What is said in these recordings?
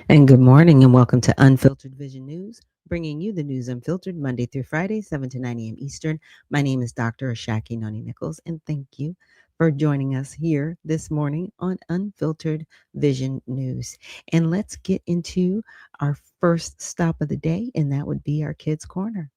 And good morning and welcome to Unfiltered Vision News, bringing you the news unfiltered Monday through Friday, 7 to 9 a.m. Eastern. My name is Dr. Ashaki Noni Nichols, and thank you for joining us here this morning on Unfiltered Vision News. And let's get into our first stop of the day, and that would be our Kids Corner.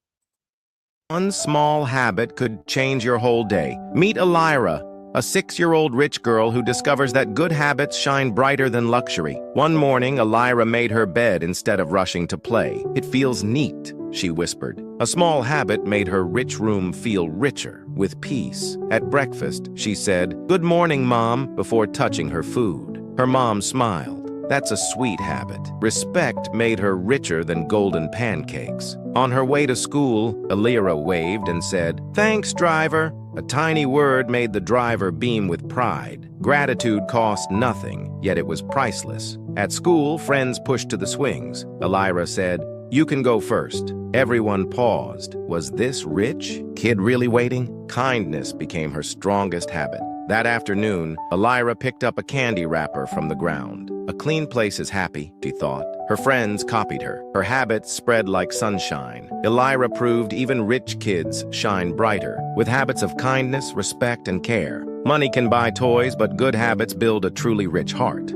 One small habit could change your whole day. Meet Elira, a 6-year-old rich girl who discovers that good habits shine brighter than luxury. One morning, Elira made her bed instead of rushing to play. "It feels neat," she whispered. A small habit made her rich room feel richer, with peace. At breakfast, she said, "Good morning, Mom," before touching her food. Her mom smiled. That's a sweet habit. Respect made her richer than golden pancakes. On her way to school, Elira waved and said, "Thanks, driver." A tiny word made the driver beam with pride. Gratitude cost nothing, yet it was priceless. At school, friends pushed to the swings. Elira said, "You can go first." Everyone paused. Was this rich kid really waiting? Kindness became her strongest habit. That afternoon, Elira picked up a candy wrapper from the ground. A clean place is happy, she thought. Her friends copied her. Her habits spread like sunshine. Elira proved even rich kids shine brighter, with habits of kindness, respect, and care. Money can buy toys, but good habits build a truly rich heart.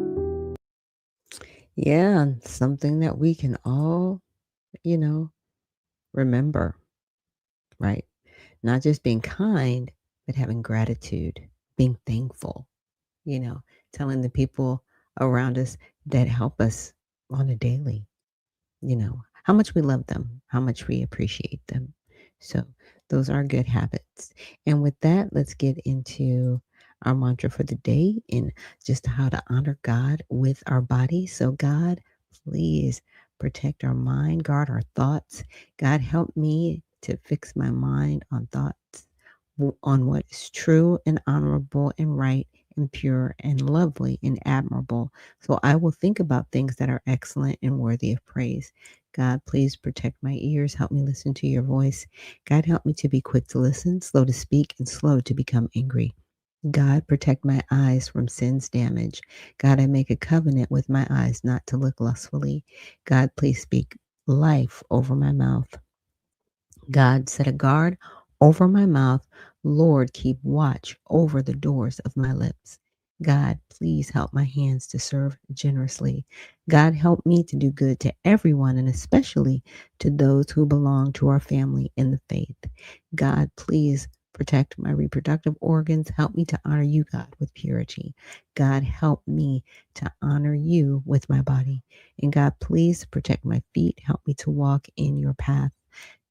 Yeah, something that we can all, you know, remember, right? Not just being kind, but having gratitude, being thankful, telling the people around us that help us on a daily, how much we love them, how much we appreciate them. So those are good habits. And with that, let's get into our mantra for the day and just how to honor God with our body. So God, please protect our mind, guard our thoughts. God, help me to fix my mind on thoughts on what is true and honorable and right and pure and lovely and admirable. So I will think about things that are excellent and worthy of praise. God, please protect my ears. Help me listen to your voice. God, help me to be quick to listen, slow to speak, and slow to become angry. God, protect my eyes from sin's damage. God, I make a covenant with my eyes not to look lustfully. God, please speak life over my mouth. God, set a guard over my mouth. Lord, keep watch over the doors of my lips. God, please help my hands to serve generously. God, help me to do good to everyone and especially to those who belong to our family in the faith. God, please protect my reproductive organs. Help me to honor you, God, with purity. God, help me to honor you with my body. And God, please protect my feet. Help me to walk in your path.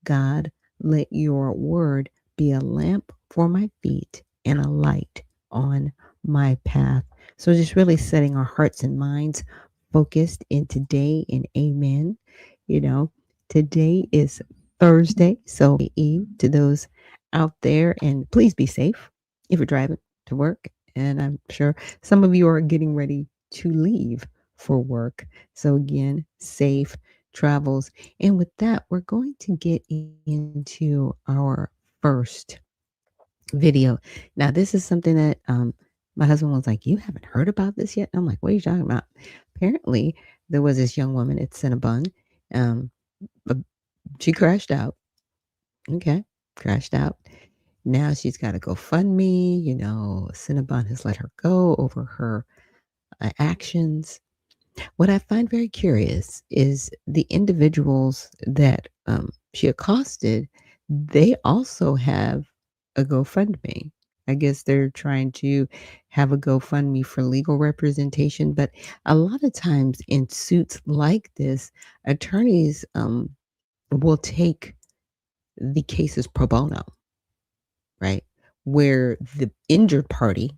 God, let your word be a lamp for my feet and a light on my path. So, just really setting our hearts and minds focused in today and amen. You know, today is Thursday. So, Eve to those out there, and please be safe if you're driving to work. And I'm sure some of you are getting ready to leave for work. So, again, safe travels. And with that, we're going to get into our first video. Now, this is something that my husband was like, "You haven't heard about this yet?" I'm like, "What are you talking about?" Apparently, there was this young woman at Cinnabon. Um, uh, she crashed out. Okay, crashed out. Now she's got to go fund me. Cinnabon has let her go over her actions. What I find very curious is the individuals that she accosted, they also have a GoFundMe. I guess they're trying to have a GoFundMe for legal representation. But a lot of times in suits like this, attorneys will take the cases pro bono, right? Where the injured party,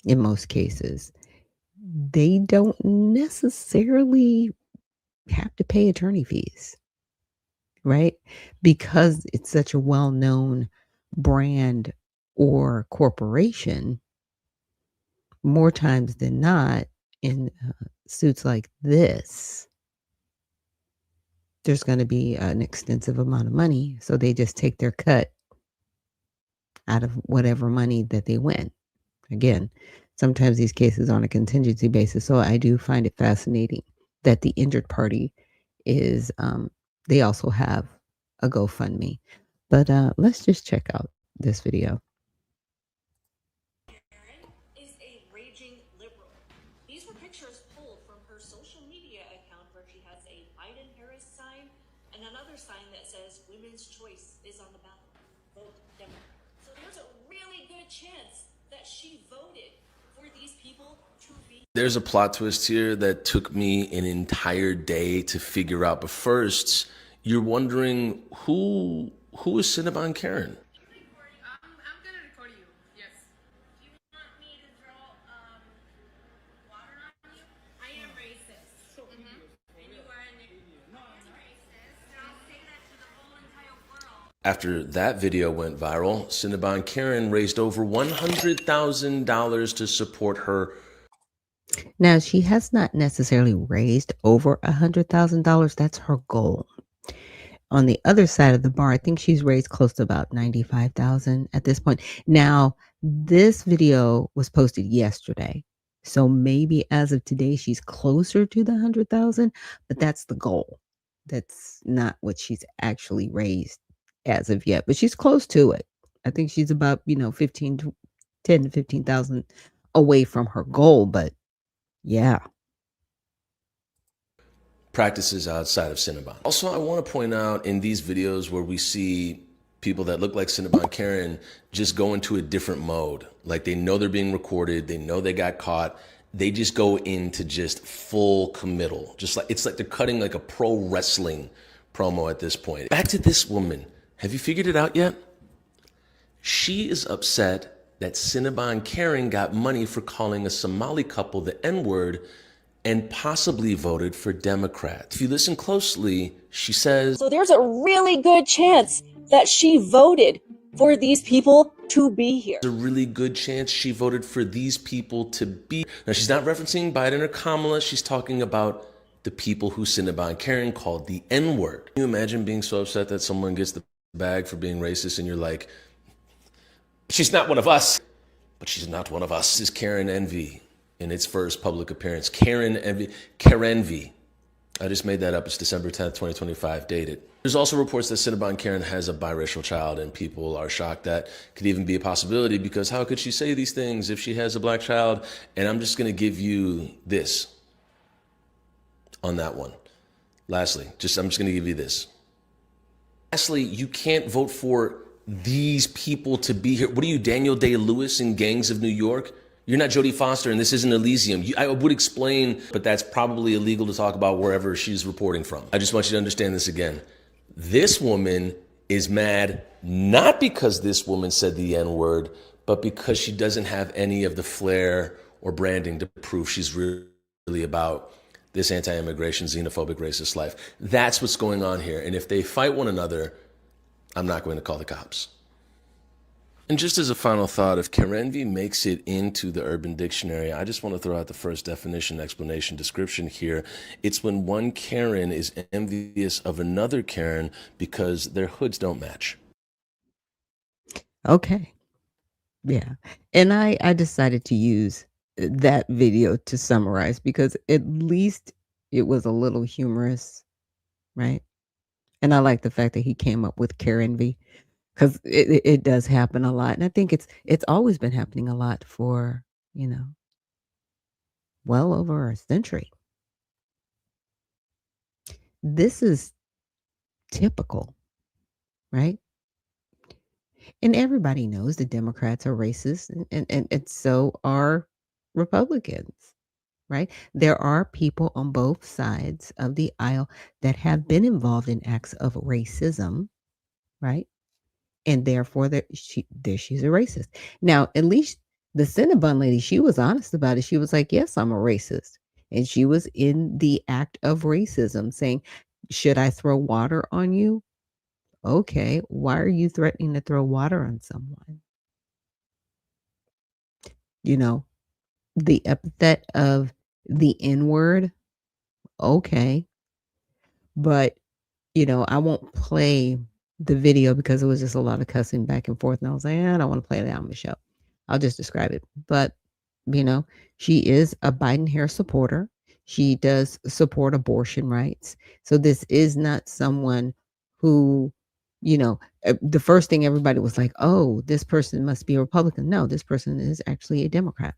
in most cases, they don't necessarily have to pay attorney fees, right? Because it's such a well known brand or corporation, more times than not, in suits like this, there's going to be an extensive amount of money. So they just take their cut out of whatever money that they win. Again, sometimes these cases are on a contingency basis. So I do find it fascinating that the injured party is, they also have a GoFundMe. But, let's just check out this video. Is a raging liberal. These were pictures pulled from her social media account where she has a Biden Harris sign and another sign that says women's choice is on the ballot. Vote Democrat. So there's a really good chance that she voted for these people to be. There's a plot twist here that took me an entire day to figure out. But first, you're wondering who is Cinnabon Karen? I'm gonna record you. Yes. Do you want me to throw water on you? I am racist. And you are a racist. And I'll say that to the whole entire world. After that video went viral, Cinnabon Karen raised over $100,000 to support her. Now, she has not necessarily raised over $100,000. That's her goal. On the other side of the bar, I think she's raised close to about 95,000 at this point. Now, this video was posted yesterday. So maybe as of today, she's closer to the 100,000, but that's the goal. That's not what she's actually raised as of yet, but she's close to it. I think she's about, 15 to 10 to 15,000 away from her goal, but yeah. Practices outside of Cinnabon. Also, I want to point out in these videos where we see people that look like Cinnabon Karen just go into a different mode. Like they know they're being recorded, they know they got caught. They just go into just full committal. Just like it's like they're cutting like a pro wrestling promo at this point. Back to this woman. Have you figured it out yet? She is upset that Cinnabon Karen got money for calling a Somali couple the N-word and possibly voted for Democrats. If you listen closely, she says, So there's a really good chance that she voted for these people to be here. there's a really good chance she voted for these people to be. Now, she's not referencing Biden or Kamala. She's talking about the people who Cinnabon Karen called the N-word. Can you imagine being so upset that someone gets the bag for being racist and you're like, she's not one of us, but she's not one of us. This is Karen Envy in its first public appearance. Karen Envy. I just made that up. It's December 10th, 2025, dated. There's also reports that Cinnabon Karen has a biracial child, and people are shocked that could even be a possibility because how could she say these things if she has a black child? And I'm just going to give you this on that one. Lastly, I'm just going to give you this. Lastly, you can't vote for these people to be here. What are you, Daniel Day-Lewis in Gangs of New York? You're not Jodie Foster, and this isn't Elysium. I would explain, but that's probably illegal to talk about wherever she's reporting from. I just want you to understand this again. This woman is mad not because this woman said the N-word, but because she doesn't have any of the flair or branding to prove she's really about this anti-immigration, xenophobic, racist life. That's what's going on here. And if they fight one another, I'm not going to call the cops. And just as a final thought, if Karenvi makes it into the Urban Dictionary, I just want to throw out the first definition, explanation, description here. It's when one Karen is envious of another Karen because their hoods don't match. Okay. Yeah. And I decided to use that video to summarize because at least it was a little humorous, right? And I like the fact that he came up with Karen V because it does happen a lot. And I think it's always been happening a lot for, well over a century. This is typical, right? And everybody knows the Democrats are racist, and so are Republicans, right? There are people on both sides of the aisle that have been involved in acts of racism, right? And therefore, she's a racist. Now, at least the Cinnabon lady, she was honest about it. She was like, yes, I'm a racist. And she was in the act of racism saying, should I throw water on you? Okay, why are you threatening to throw water on someone? The epithet of the N-word, okay. But, I won't play the video because it was just a lot of cussing back and forth. And I was like, I don't want to play that on the show. I'll just describe it. But, she is a Biden Harris supporter. She does support abortion rights. So this is not someone who, the first thing everybody was like, oh, this person must be a Republican. No, this person is actually a Democrat.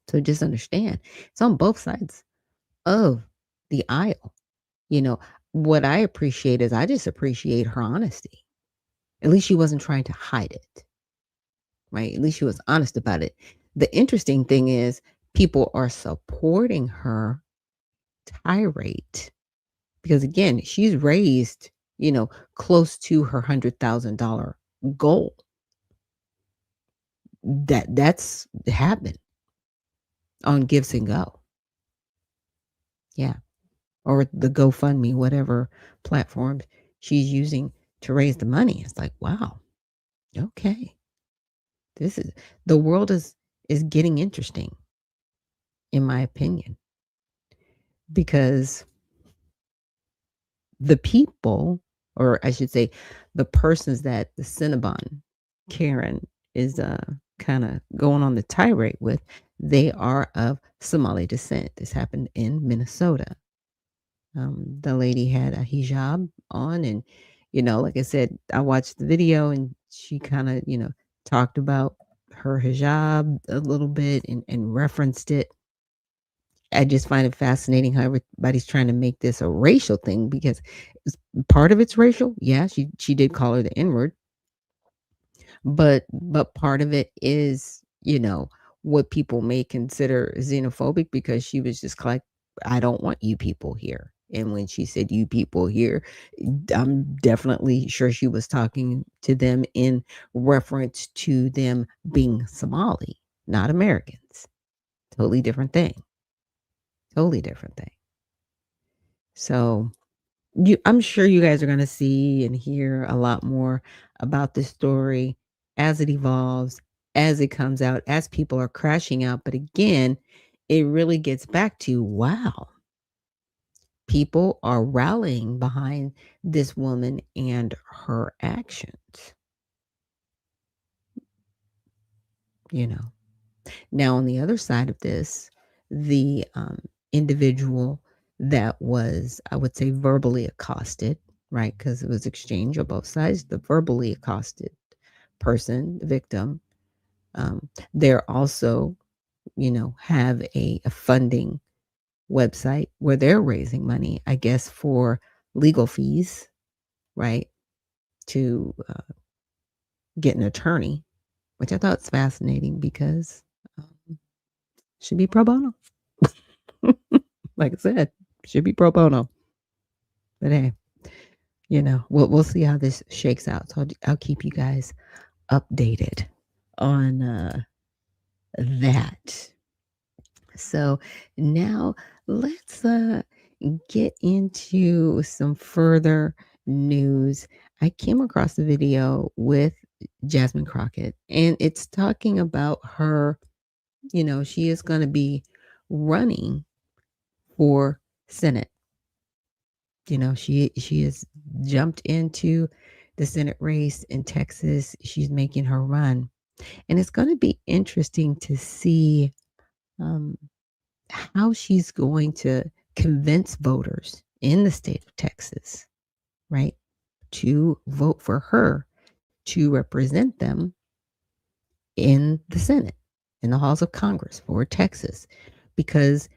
So just understand it's on both sides of the aisle. You know, what I appreciate is I just appreciate her honesty. At least she wasn't trying to hide it, right? At least she was honest about it. The interesting thing is people are supporting her tirade because again, she's raised, close to her $100,000 goal. That's happened on Gives and Go. Yeah. Or the GoFundMe, whatever platform she's using to raise the money. It's like, wow, okay. This is the world is getting interesting, in my opinion, because the people, or I should say, the persons that the Cinnabon Karen is kind of going on the tirade with, they are of Somali descent. This happened in Minnesota. The lady had a hijab on, and like I said, I watched the video, and she kind of talked about her hijab a little bit and referenced it. I just find it fascinating how everybody's trying to make this a racial thing because part of it's racial. Yeah, she did call her the N word, but part of it is what people may consider xenophobic because she was just like, I don't want you people here. And when she said you people here, I'm definitely sure she was talking to them in reference to them being Somali, not Americans. Totally different thing. Totally different thing. So I'm sure you guys are going to see and hear a lot more about this story as it evolves, as it comes out, as people are crashing out. But again, it really gets back to wow, people are rallying behind this woman and her actions. Now, on the other side of this, the individual that was, I would say, verbally accosted, right? Because it was exchange on both sides, the verbally accosted person, the victim, they're also, have a funding website where they're raising money, I guess, for legal fees, right? To get an attorney, which I thought was fascinating because should be pro bono. Like I said, should be pro bono. But hey, we'll see how this shakes out. So I'll keep you guys updated on that. So now let's get into some further news. I came across a video with Jasmine Crockett, and it's talking about her. She is going to be running for Senate. She has jumped into the Senate race in Texas. She's making her run. And it's going to be interesting to see um, how she's going to convince voters in the state of Texas, right, to vote for her to represent them in the Senate, in the halls of Congress for Texas. Because,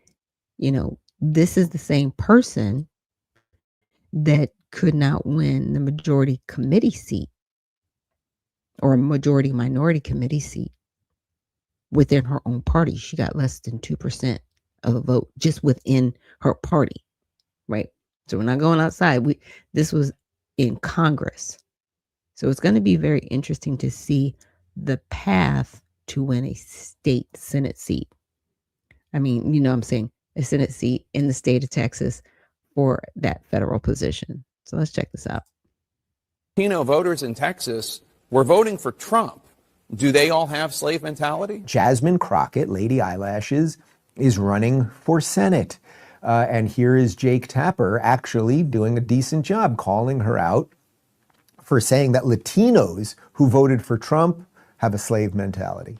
this is the same person that could not win the majority committee seat or a majority minority committee seat within her own party. She got less than 2% of the vote just within her party, right? So we're not going outside. This was in Congress. So it's going to be very interesting to see the path to win a state Senate seat. I mean, I'm saying a Senate seat in the state of Texas for that federal position. So let's check this out. Latino voters in Texas were voting for Trump. Do they all have slave mentality? Jasmine Crockett, Lady Eyelashes, is running for Senate. And here is Jake Tapper actually doing a decent job calling her out for saying that Latinos who voted for Trump have a slave mentality.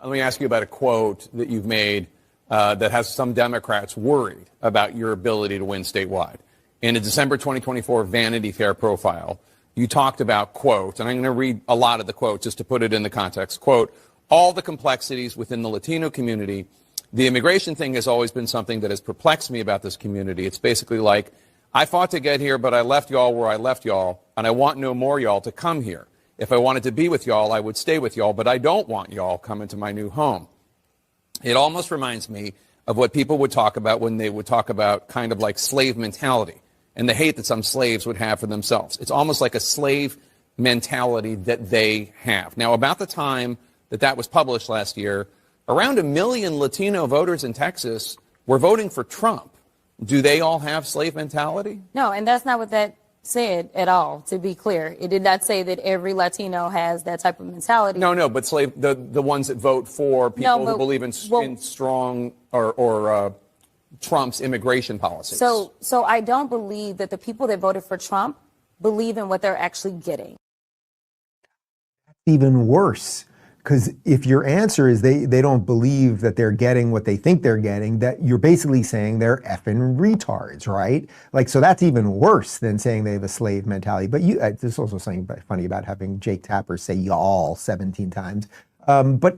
Let me ask you about a quote that you've made that has some Democrats worried about your ability to win statewide. In a December 2024 Vanity Fair profile, you talked about, quote, and I'm going to read a lot of the quote just to put it in the context, quote, all the complexities within the Latino community. The immigration thing has always been something that has perplexed me about this community. It's basically like, I fought to get here, but I left y'all where I left y'all, and I want no more y'all to come here. If I wanted to be with y'all, I would stay with y'all, but I don't want y'all coming to my new home. It almost reminds me of what people would talk about when they would talk about kind of like slave mentality and the hate that some slaves would have for themselves. It's almost like a slave mentality that they have. Now, about the time that that was published last year, around 1 million Latino voters in Texas were voting for Trump. Do they all have slave mentality? No, and that's not what that said at all, to be clear. It did not say that every Latino has that type of mentality. No, but the ones that vote for people who believe in strong or Trump's immigration policies. So I don't believe that the people that voted for Trump believe in what they're actually getting. Even worse. Because if your answer is they don't believe that they're getting what they think they're getting, that you're basically saying they're effing retards, right? Like, so that's even worse than saying they have a slave mentality. But there's also something funny about having Jake Tapper say y'all 17 times. But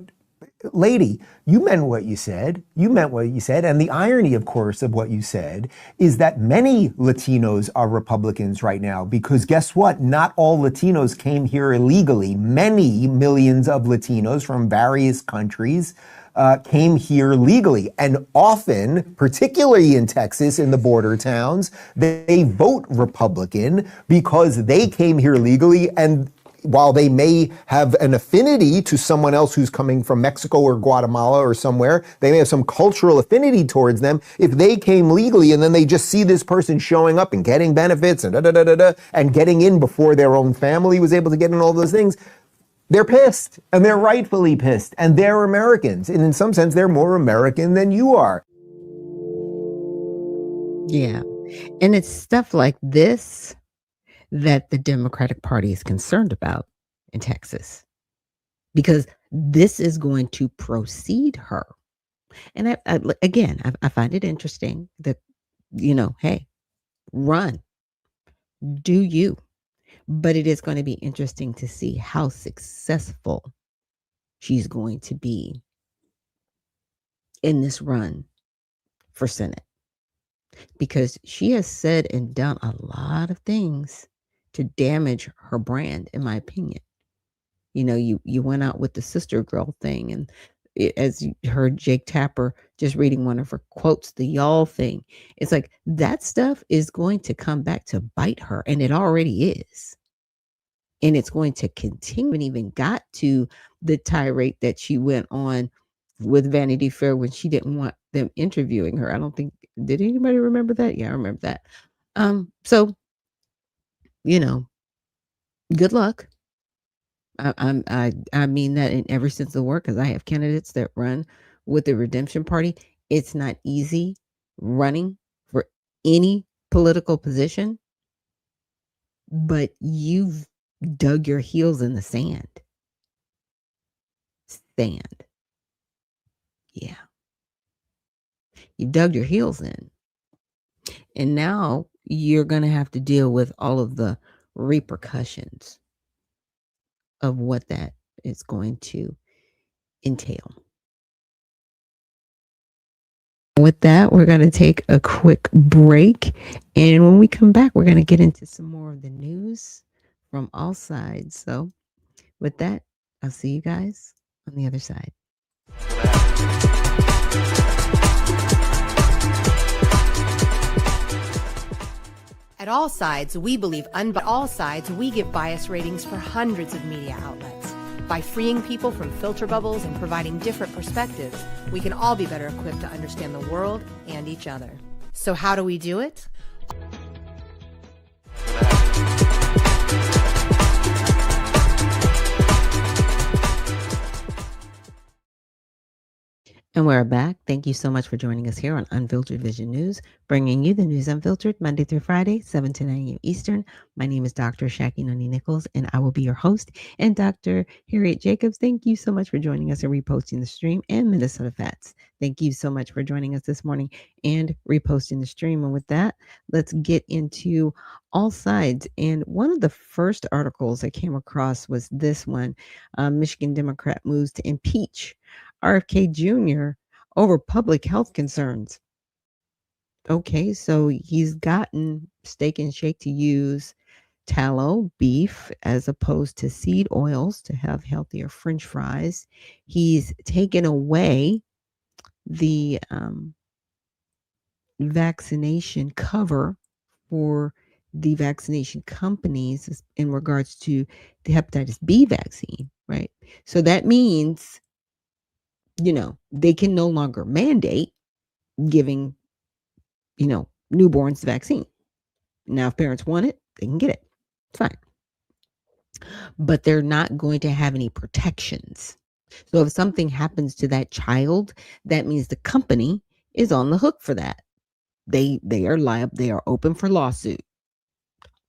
lady, you meant what you said. You meant what you said. And the irony, of course, of what you said is that many Latinos are Republicans right now, because guess what? Not all Latinos came here illegally. Many millions of Latinos from various countries came here legally. And often, particularly in Texas, in the border towns, they vote Republican because they came here legally, and while they may have an affinity to someone else who's coming from Mexico or Guatemala or somewhere, they may have some cultural affinity towards them. If they came legally and then they just see this person showing up and getting benefits and and getting in before their own family was able to get in, all those things, they're pissed, and they're rightfully pissed, and they're Americans. And in some sense, they're more American than you are. Yeah. And it's stuff like this that the Democratic Party is concerned about in Texas, because this is going to proceed her. And I find it interesting that, hey, run, do you. But it is going to be interesting to see how successful she's going to be in this run for Senate, because she has said and done a lot of things to damage her brand, in my opinion. You went out with the sister girl thing, and as you heard Jake Tapper just reading one of her quotes, the y'all thing. It's like that stuff is going to come back to bite her, and it already is. And it's going to continue, and even got to the tirade that she went on with Vanity Fair when she didn't want them interviewing her. I don't think, did anybody remember that? Yeah, I remember that. So, good luck. I mean that in every sense of the word, because I have candidates that run with the Redemption Party. It's not easy running for any political position, but you've dug your heels in the sand. Yeah. You dug your heels in. And now you're going to have to deal with all of the repercussions of what that is going to entail. With that, we're going to take a quick break. And when we come back, we're going to get into some more of the news from all sides. So with that, I'll see you guys on the other side. At All Sides, we believe all sides, we give bias ratings for hundreds of media outlets. By freeing people from filter bubbles and providing different perspectives, we can all be better equipped to understand the world and each other. So how do we do it? And we're back. Thank you so much for joining us here on Unfiltered Vision News, bringing you the news unfiltered Monday through Friday, 7 to 9 a.m. Eastern. My name is Dr. Ashaki Noni Nichols, and I will be your host. And Dr. Harriet Jacobs, thank you so much for joining us and reposting the stream. And Minnesota Fats, thank you so much for joining us this morning and reposting the stream. And with that, let's get into all sides. And one of the first articles I came across was this one. Michigan Democrat moves to impeach RFK Jr. over public health concerns. Okay, so he's gotten Steak and Shake to use tallow beef as opposed to seed oils to have healthier French fries. He's taken away the vaccination cover for the vaccination companies in regards to the hepatitis B vaccine, right? So that means, they can no longer mandate giving, newborns the vaccine. Now, if parents want it, they can get it. It's fine. But they're not going to have any protections. So if something happens to that child, that means the company is on the hook for that. They are liable. They are open for lawsuit.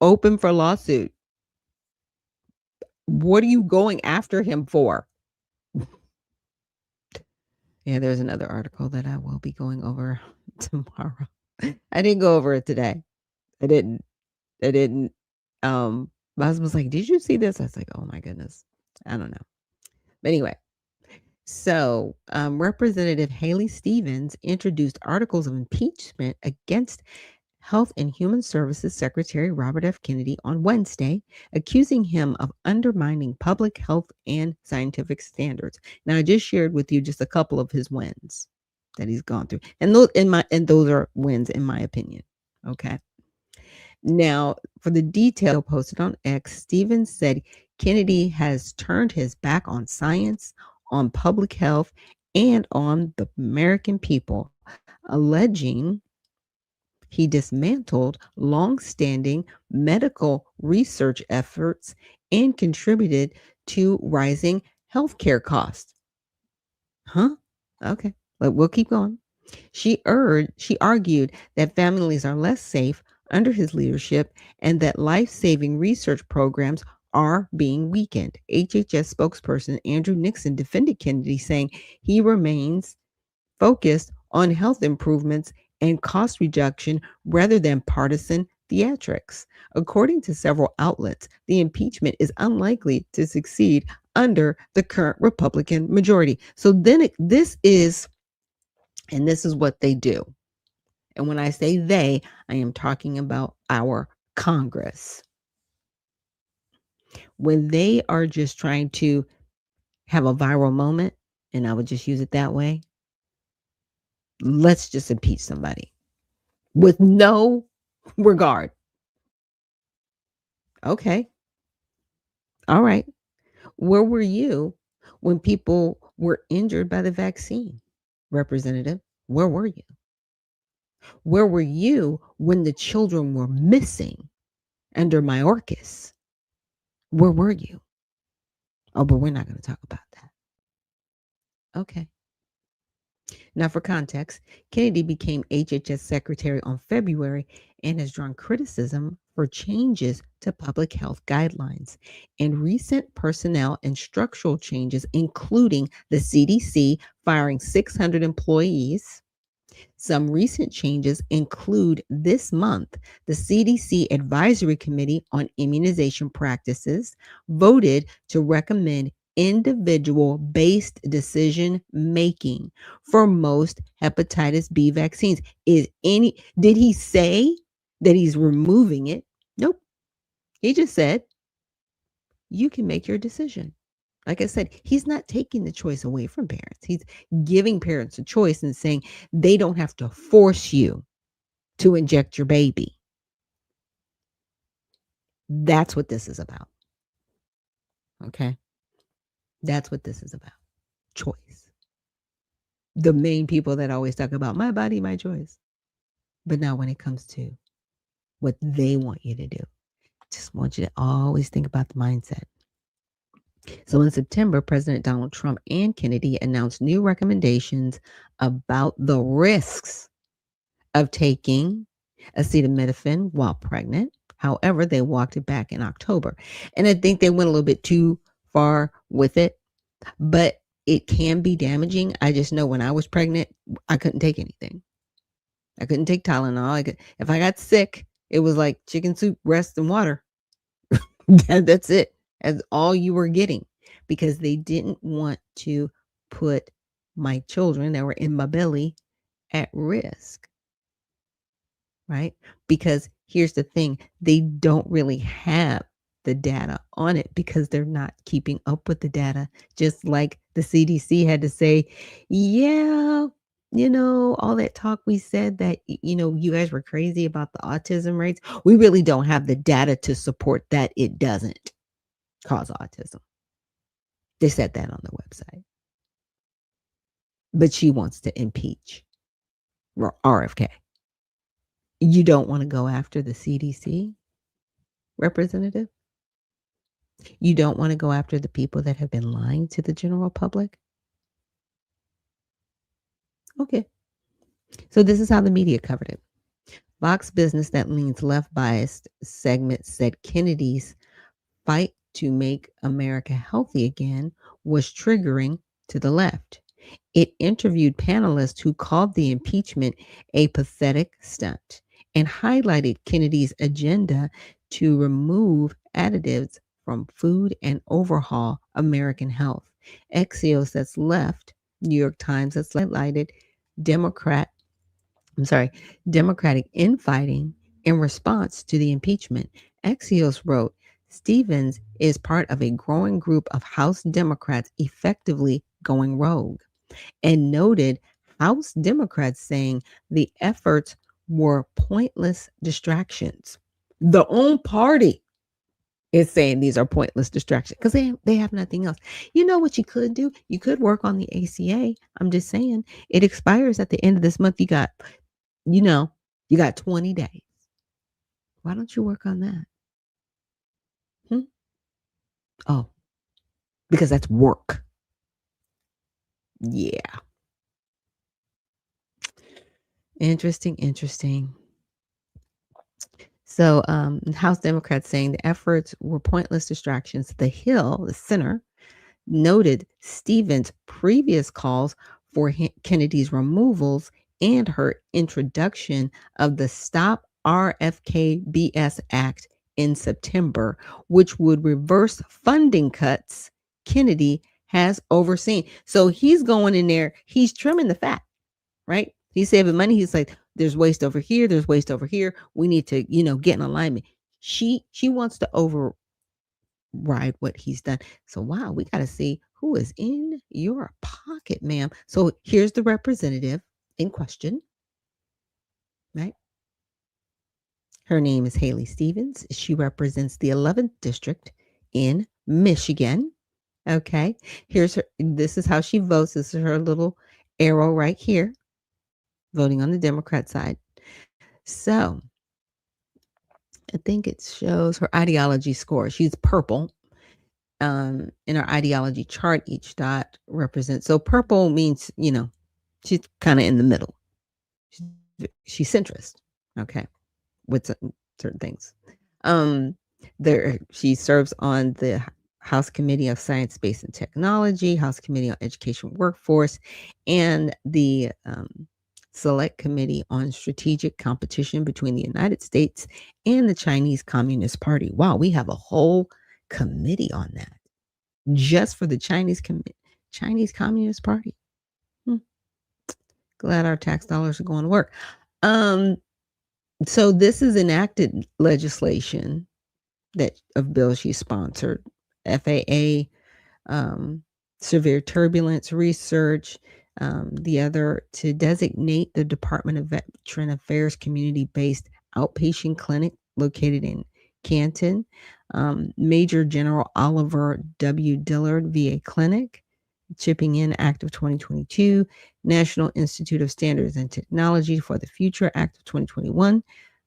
Open for lawsuit. What are you going after him for? Yeah, there's another article that I will be going over tomorrow. I didn't go over it today. I didn't. My husband's like, "Did you see this?" I was like, "Oh my goodness, I don't know." But anyway, so Representative Haley Stevens introduced articles of impeachment against Health and Human Services Secretary Robert F. Kennedy on Wednesday, accusing him of undermining public health and scientific standards. Now, I just shared with you just a couple of his wins that he's gone through, and those are wins in my opinion. Okay. Now, for the detail posted on X, Stevens said Kennedy has turned his back on science, on public health, and on the American people, alleging he dismantled longstanding medical research efforts and contributed to rising healthcare costs. Huh? Okay, but we'll keep going. She argued that families are less safe under his leadership and that life-saving research programs are being weakened. HHS spokesperson Andrew Nixon defended Kennedy, saying he remains focused on health improvements and cost reduction rather than partisan theatrics. According to several outlets, the impeachment is unlikely to succeed under the current Republican majority. So then this is what they do. And when I say they, I am talking about our Congress. When they are just trying to have a viral moment, and I would just use it that way, let's just impeach somebody with no regard. Okay. All right. Where were you when people were injured by the vaccine, Representative? Where were you? Where were you when the children were missing under Mayorkas? Where were you? Oh, but we're not going to talk about that. Okay. Now, for context, Kennedy became HHS secretary on February and has drawn criticism for changes to public health guidelines and recent personnel and structural changes, including the CDC firing 600 employees. Some recent changes include this month, the CDC Advisory Committee on Immunization Practices voted to recommend individual-based decision making for most hepatitis B vaccines. Did he say that he's removing it? Nope. He just said you can make your decision. Like I said, he's not taking the choice away from parents. He's giving parents a choice and saying they don't have to force you to inject your baby. That's what this is about. Okay? That's what this is about. Choice. The main people that always talk about my body, my choice. But now when it comes to what they want you to do, just want you to always think about the mindset. So in September, President Donald Trump and Kennedy announced new recommendations about the risks of taking acetaminophen while pregnant. However, they walked it back in October. And I think they went a little bit too far with it, but it can be damaging. I just know when I was pregnant, I couldn't take anything. I couldn't take Tylenol. If I got sick, it was like chicken soup, breast, and water. That's it. That's all you were getting because they didn't want to put my children that were in my belly at risk. Right? Because here's the thing, they don't really have the data on it because they're not keeping up with the data. Just like the CDC had to say, yeah, all that talk we said that, you guys were crazy about the autism rates. We really don't have the data to support that it doesn't cause autism. They said that on the website. But she wants to impeach RFK. You don't want to go after the CDC representative? You don't want to go after the people that have been lying to the general public? Okay. So this is how the media covered it. Fox Business, that leans left biased segment, said Kennedy's fight to make America healthy again was triggering to the left. It interviewed panelists who called the impeachment a pathetic stunt and highlighted Kennedy's agenda to remove additives from food and overhaul American health. Axios, that's left, New York Times, that's highlighted Democratic infighting in response to the impeachment. Axios wrote, Stevens is part of a growing group of House Democrats effectively going rogue, and noted House Democrats saying the efforts were pointless distractions. The own party is saying these are pointless distractions because they have nothing else. You know what you could do? You could work on the ACA. I'm just saying it expires at the end of this month. You got 20 days. Why don't you work on that? Oh, because that's work. Yeah. Interesting. So, House Democrats saying the efforts were pointless distractions. The Hill, the center, noted Stevens' previous calls for Kennedy's removals and her introduction of the Stop RFK BS Act in September, which would reverse funding cuts Kennedy has overseen. So he's going in there, he's trimming the fat, right? He's saving money. He's like, there's waste over here. There's waste over here. We need to, get in alignment. She wants to override what he's done. So, wow, we got to see who is in your pocket, ma'am. So here's the representative in question, right? Her name is Haley Stevens. She represents the 11th district in Michigan. Okay. This is how she votes. This is her little arrow right here, voting on the Democrat side. So I think it shows her ideology score. She's purple. In her ideology chart, each dot represents. So purple means, she's kind of in the middle. She's centrist. Okay. With certain things. She serves on the House Committee of Science, Space, and Technology, House Committee on Education Workforce, and the Select Committee on Strategic Competition between the United States and the Chinese Communist Party. Wow, we have a whole committee on that just for the Chinese Communist Party. Glad our tax dollars are going to work. So this is enacted legislation of bills she sponsored. FAA, severe turbulence research, the other to designate the Department of Veteran Affairs community-based outpatient clinic located in Canton, Major General Oliver W. Dillard VA Clinic, Chipping In Act of 2022, National Institute of Standards and Technology for the Future Act of 2021,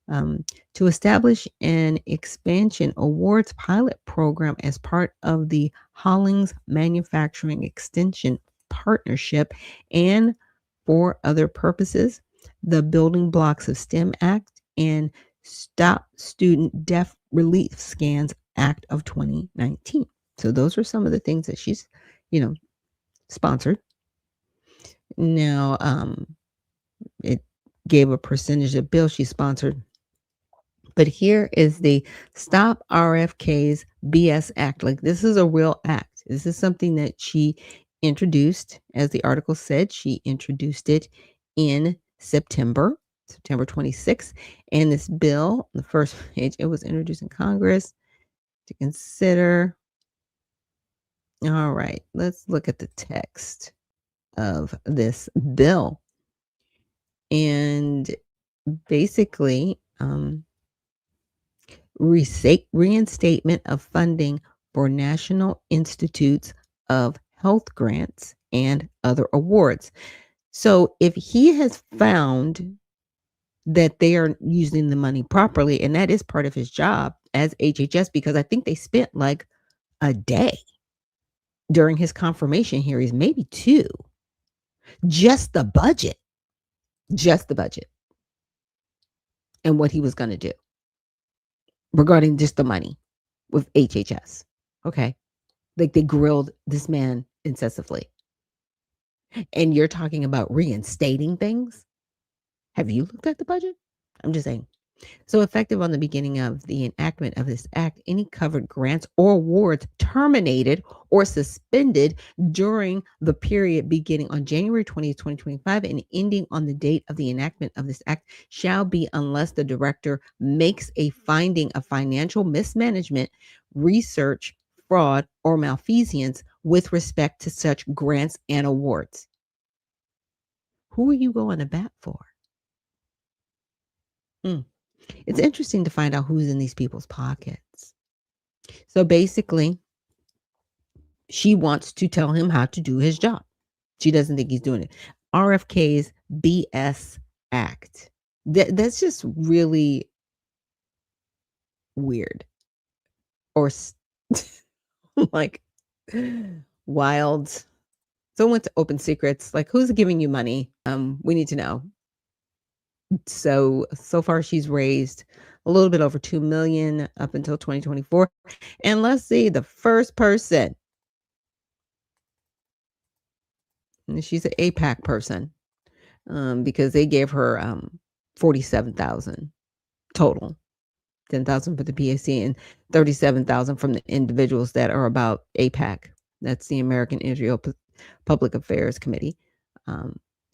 to establish an expansion awards pilot program as part of the Hollings Manufacturing Extension Partnership and for other purposes, the Building Blocks of STEM Act and Stop Student Deaf Relief Scans Act of 2019. So those are some of the things that she's, sponsored. Now, it gave a percentage of bills she sponsored. But here is the Stop RFK's BS Act. Like, this is a real act. This is something that she introduced, as the article said. She introduced it in September 26th. And this bill, the first page, it was introduced in Congress to consider. All right, let's look at the text of this bill. And basically, reinstatement of funding for National Institutes of Health grants and other awards. So if he has found that they are using the money properly, and that is part of his job as HHS, because I think they spent like a day during his confirmation hearings, maybe two, just the budget, and what he was going to do regarding just the money with HHS. Okay. Like, they grilled this man incessantly. And you're talking about reinstating things? Have you looked at the budget? I'm just saying. So effective on the beginning of the enactment of this act, any covered grants or awards terminated or suspended during the period beginning on January 20th, 2025 and ending on the date of the enactment of this act shall be unless the director makes a finding of financial mismanagement, research, fraud, or malfeasance with respect to such grants and awards. Who are you going to bat for? It's interesting to find out who's in these people's pockets. So basically, she wants to tell him how to do his job. She doesn't think he's doing it. RFK's BS Act. That's just really weird. Or like wild. Someone went to Open Secrets. Like, who's giving you money? We need to know. So far she's raised a little bit over 2 million up until 2024. And let's see, the first person. And she's an APAC person. Because they gave her 47,000 total. 10,000 for the PAC and 37,000 from the individuals that are about APAC. That's the American Israel Public Affairs Committee.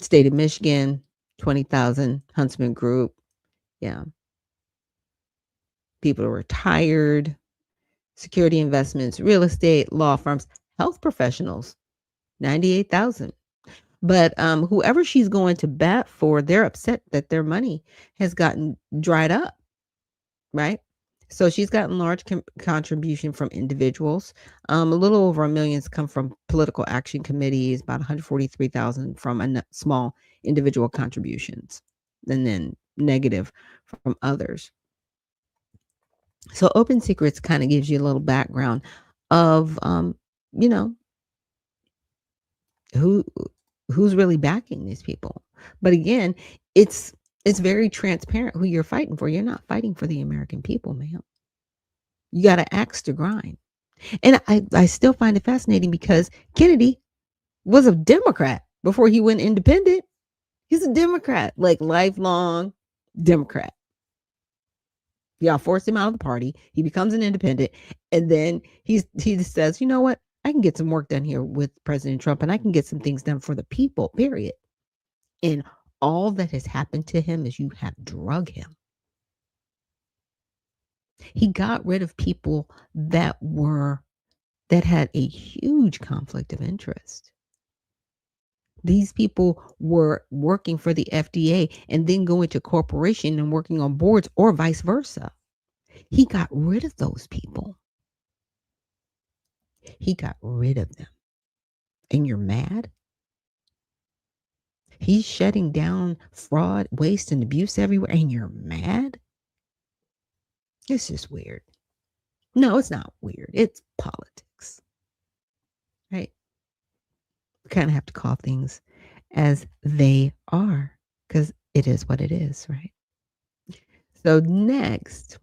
State of Michigan, 20,000. Huntsman Group. Yeah. People are retired. Security investments, real estate, law firms, health professionals, 98,000. But whoever she's going to bat for, they're upset that their money has gotten dried up, right? So she's gotten large contribution from individuals. A little over $1 million come from political action committees, about 143,000 from small individual contributions, and then negative from others. So Open Secrets kind of gives you a little background of, who's really backing these people. But again, it's very transparent who you're fighting for. You're not fighting for the American people, ma'am. You got to axe to grind. And I still find it fascinating because Kennedy was a Democrat before he went independent. He's a Democrat, like lifelong Democrat. Y'all forced him out of the party. He becomes an independent. And then he just says, you know what? I can get some work done here with President Trump and I can get some things done for the people, period. And all that has happened to him is you have drug him. He got rid of people that had a huge conflict of interest. These people were working for the FDA and then going to corporation and working on boards or vice versa. He got rid of those people. He got rid of them. And you're mad? He's shutting down fraud, waste, and abuse everywhere, and you're mad? It's just weird. No, it's not weird. It's politics, right? We kind of have to call things as they are because it is what it is, right? So next,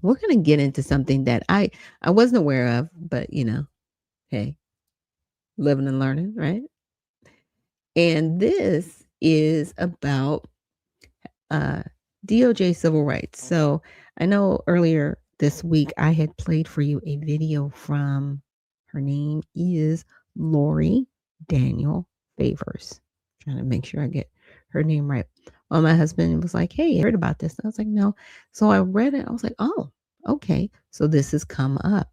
we're going to get into something that I wasn't aware of, but hey, living and learning, right? And this is about uh, DOJ civil rights. So I know earlier this week I had played for you a video from, her name is Lori Daniel Favors. Trying to make sure I get her name right. Well, my husband was like, "Hey, I heard about this." And I was like, "No." So I read it. I was like, "Oh, okay. So this has come up."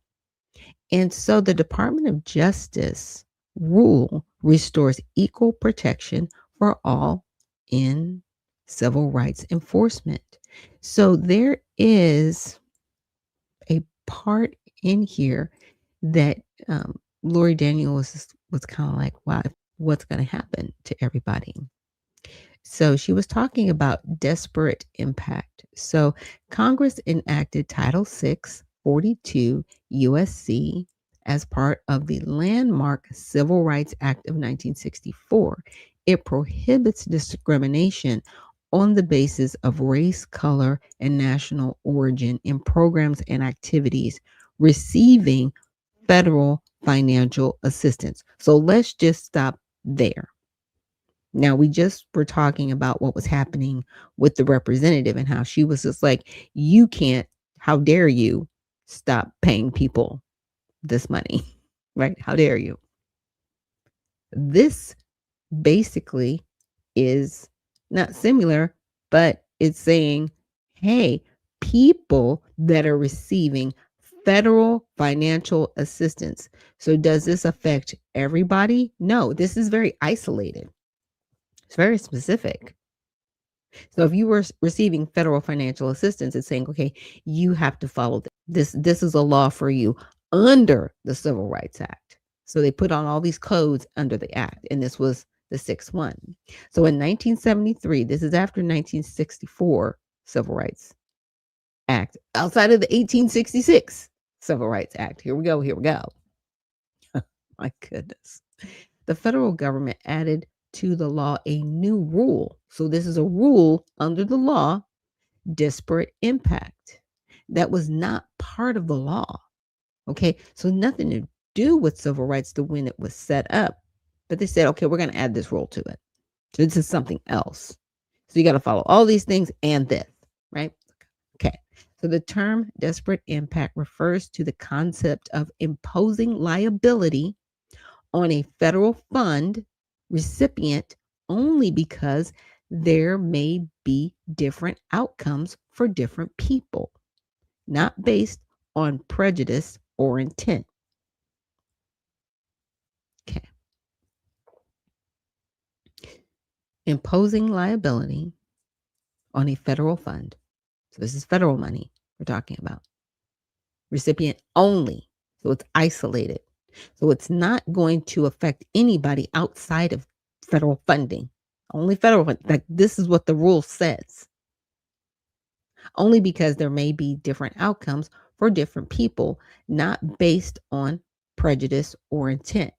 And so the Department of Justice rule restores equal protection for all in civil rights enforcement. So there is a part in here that Lori Daniel was kind of like, wow, what's going to happen to everybody? So she was talking about desperate impact. So Congress enacted Title 6, 42 USC as part of the landmark Civil Rights Act of 1964. It prohibits discrimination on the basis of race, color, and national origin in programs and activities receiving federal financial assistance. So let's just stop there. Now, we just were talking about what was happening with the representative and how she was just like, you can't, how dare you stop paying people this money, right? How dare you? This basically is not similar, but it's saying, hey, people that are receiving federal financial assistance. So, does this affect everybody? No, this is very isolated. It's very specific. So if you were receiving federal financial assistance, it's saying, okay, you have to follow this. This is a law for you under the Civil Rights Act. So they put on all these codes under the act, and this was the sixth one. So in 1973, this is after 1964 Civil Rights Act, outside of the 1866 Civil Rights Act. Here we go. Here we go. My goodness. The federal government added to the law a new rule. So this is a rule under the law, disparate impact. That was not part of the law. Okay. So nothing to do with civil rights to when it was set up. But they said, okay, we're going to add this rule to it. So this is something else. So you got to follow all these things and this, right? Okay. So the term disparate impact refers to the concept of imposing liability on a federal fund recipient only because there may be different outcomes for different people, not based on prejudice or intent. Okay. Imposing liability on a federal fund. So this is federal money we're talking about. Recipient only. So it's isolated. So it's not going to affect anybody outside of federal funding. Only federal funding. Like this is what the rule says. Only because there may be different outcomes for different people, not based on prejudice or intent.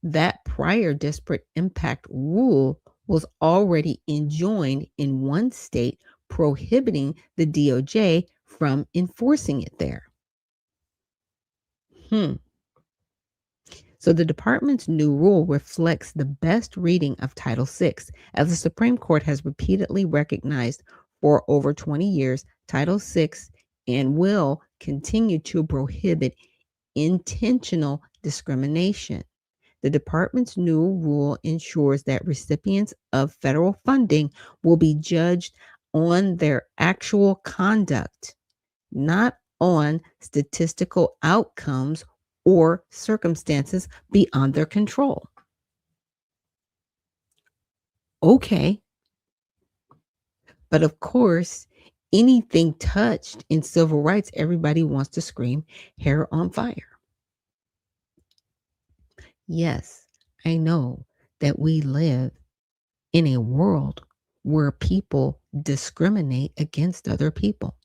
That prior disparate impact rule was already enjoined in one state, prohibiting the DOJ from enforcing it there. So the department's new rule reflects the best reading of Title VI, as the Supreme Court has repeatedly recognized for over 20 years. Title VI and will continue to prohibit intentional discrimination. The department's new rule ensures that recipients of federal funding will be judged on their actual conduct, not on statistical outcomes or circumstances beyond their control. Okay. But of course, anything touched in civil rights, everybody wants to scream, hair on fire. Yes, I know that we live in a world where people discriminate against other people.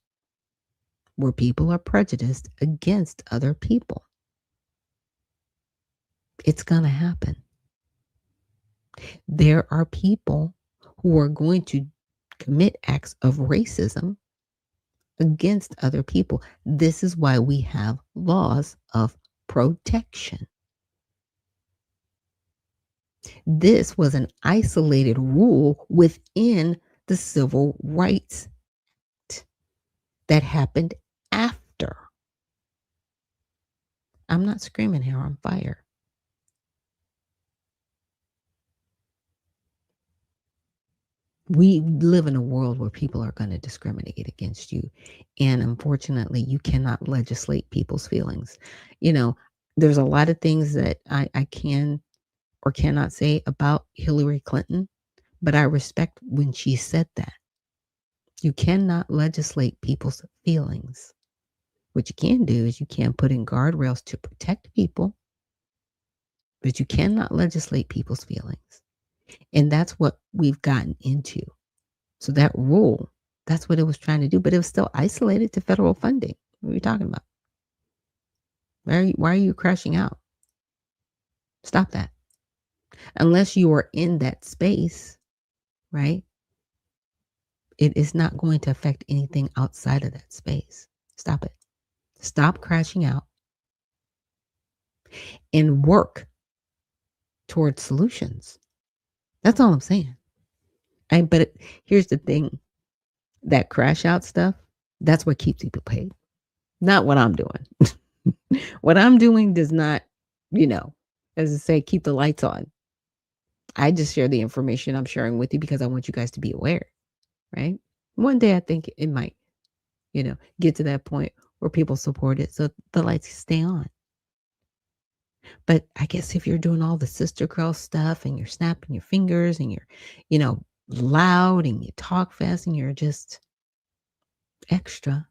where people are prejudiced against other people. It's going to happen. There are people who are going to commit acts of racism against other people. This is why we have laws of protection. This was an isolated rule within the Civil Rights Act that happened after. I'm not screaming hair on fire. We live in a world where people are going to discriminate against you. And unfortunately, you cannot legislate people's feelings. There's a lot of things that I can or cannot say about Hillary Clinton, but I respect when she said that. You cannot legislate people's feelings. What you can do is you can put in guardrails to protect people, but you cannot legislate people's feelings. And that's what we've gotten into. So that rule, that's what it was trying to do, but it was still isolated to federal funding. What are you talking about? Why are you crashing out? Stop that. Unless you are in that space, right? It is not going to affect anything outside of that space. Stop it. Stop crashing out and work towards solutions. That's all I'm saying. But here's the thing. That crash out stuff, that's what keeps people paid. Not what I'm doing. What I'm doing does not, as I say, keep the lights on. I just share the information I'm sharing with you because I want you guys to be aware, right? One day I think it might, get to that point where people support it so the lights stay on. But I guess if you're doing all the sister girl stuff and you're snapping your fingers and you're, loud and you talk fast and you're just extra,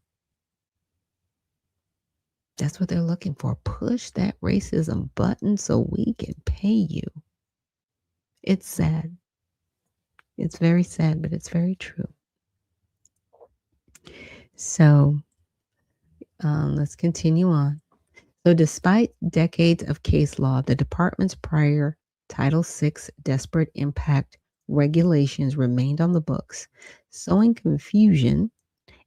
that's what they're looking for. Push that racism button so we can pay you. It's sad. It's very sad, but it's very true. So let's continue on. So despite decades of case law, the department's prior Title VI disparate impact regulations remained on the books, sowing confusion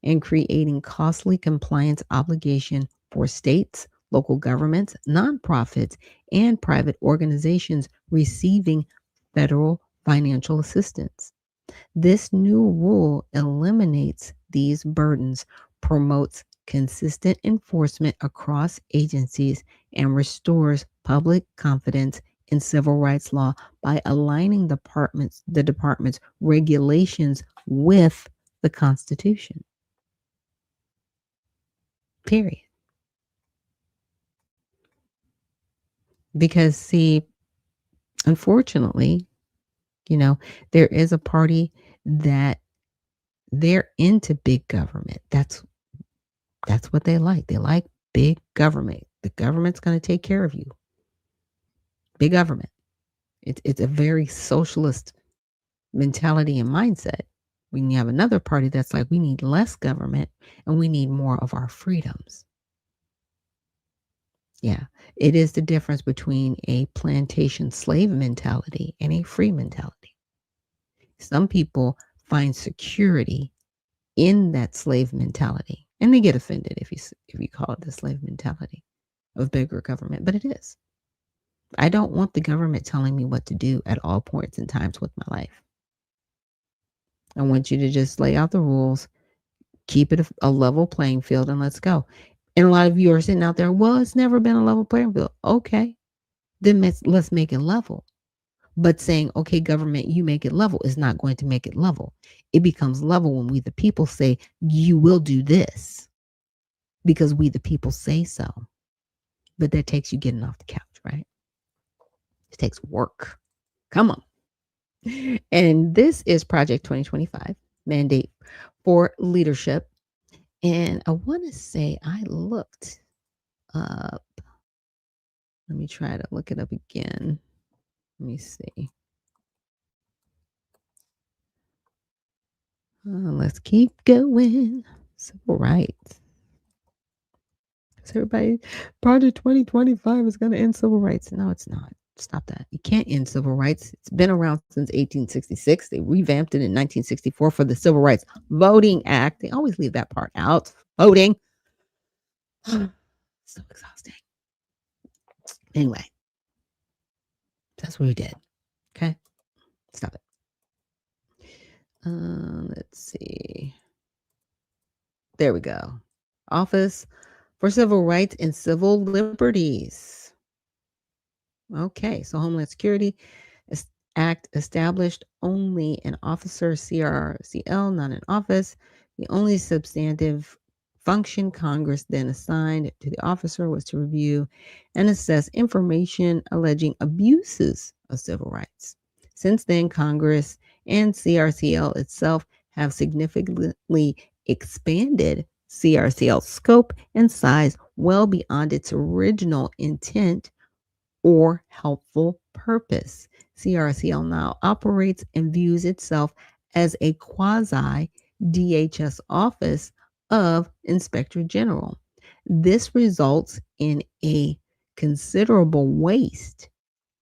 and creating costly compliance obligation for states, local governments, nonprofits, and private organizations receiving federal financial assistance. This new rule eliminates these burdens, promotes consistent enforcement across agencies, and restores public confidence in civil rights law by aligning the department's regulations with the Constitution. Period. Because, see, unfortunately, there is a party that they're into big government. That's what they like. They like big government. The government's going to take care of you. Big government. It's a very socialist mentality and mindset. When you have another party that's like, we need less government and we need more of our freedoms. Yeah, it is the difference between a plantation slave mentality and a free mentality. Some people find security in that slave mentality, and they get offended if you call it the slave mentality of bigger government, but it is. I don't want the government telling me what to do at all points and times with my life. I want you to just lay out the rules, keep it a level playing field, and let's go. And a lot of you are sitting out there, well, it's never been a level playing field. Okay, then let's make it level. But saying, okay, government, you make it level is not going to make it level. It becomes level when we, the people, say, you will do this because we, the people, say so. But that takes you getting off the couch, right? It takes work. Come on. And this is Project 2025, Mandate for Leadership. And I want to say I looked up. Let me try to look it up again. Let me see. Let's keep going. Civil rights. So everybody, Project 2025 is going to end civil rights. No, it's not. Stop that. You can't end civil rights. It's been around since 1866. They revamped it in 1964 for the Civil Rights Voting Act. They always leave that part out. Voting. So exhausting. Anyway, that's what we did. Okay. Stop it. Let's see. There we go. Office for Civil Rights and Civil Liberties. Okay, so Homeland Security Act established only an officer, CRCL, not an office. The only substantive function Congress then assigned to the officer was to review and assess information alleging abuses of civil rights. Since then, Congress and CRCL itself have significantly expanded CRCL's scope and size well beyond its original intent or helpful purpose. CRCL now operates and views itself as a quasi DHS office of Inspector General. This results in a considerable waste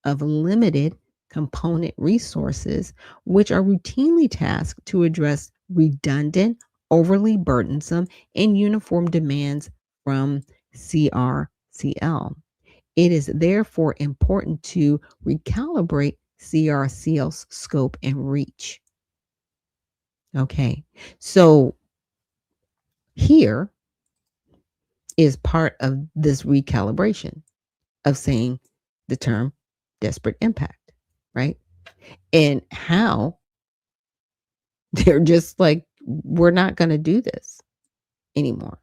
of limited component resources, which are routinely tasked to address redundant, overly burdensome, and uniform demands from CRCL. It is therefore important to recalibrate CRCL's scope and reach. Okay, so here is part of this recalibration of saying the term desperate impact, right? And how they're just like, we're not going to do this anymore.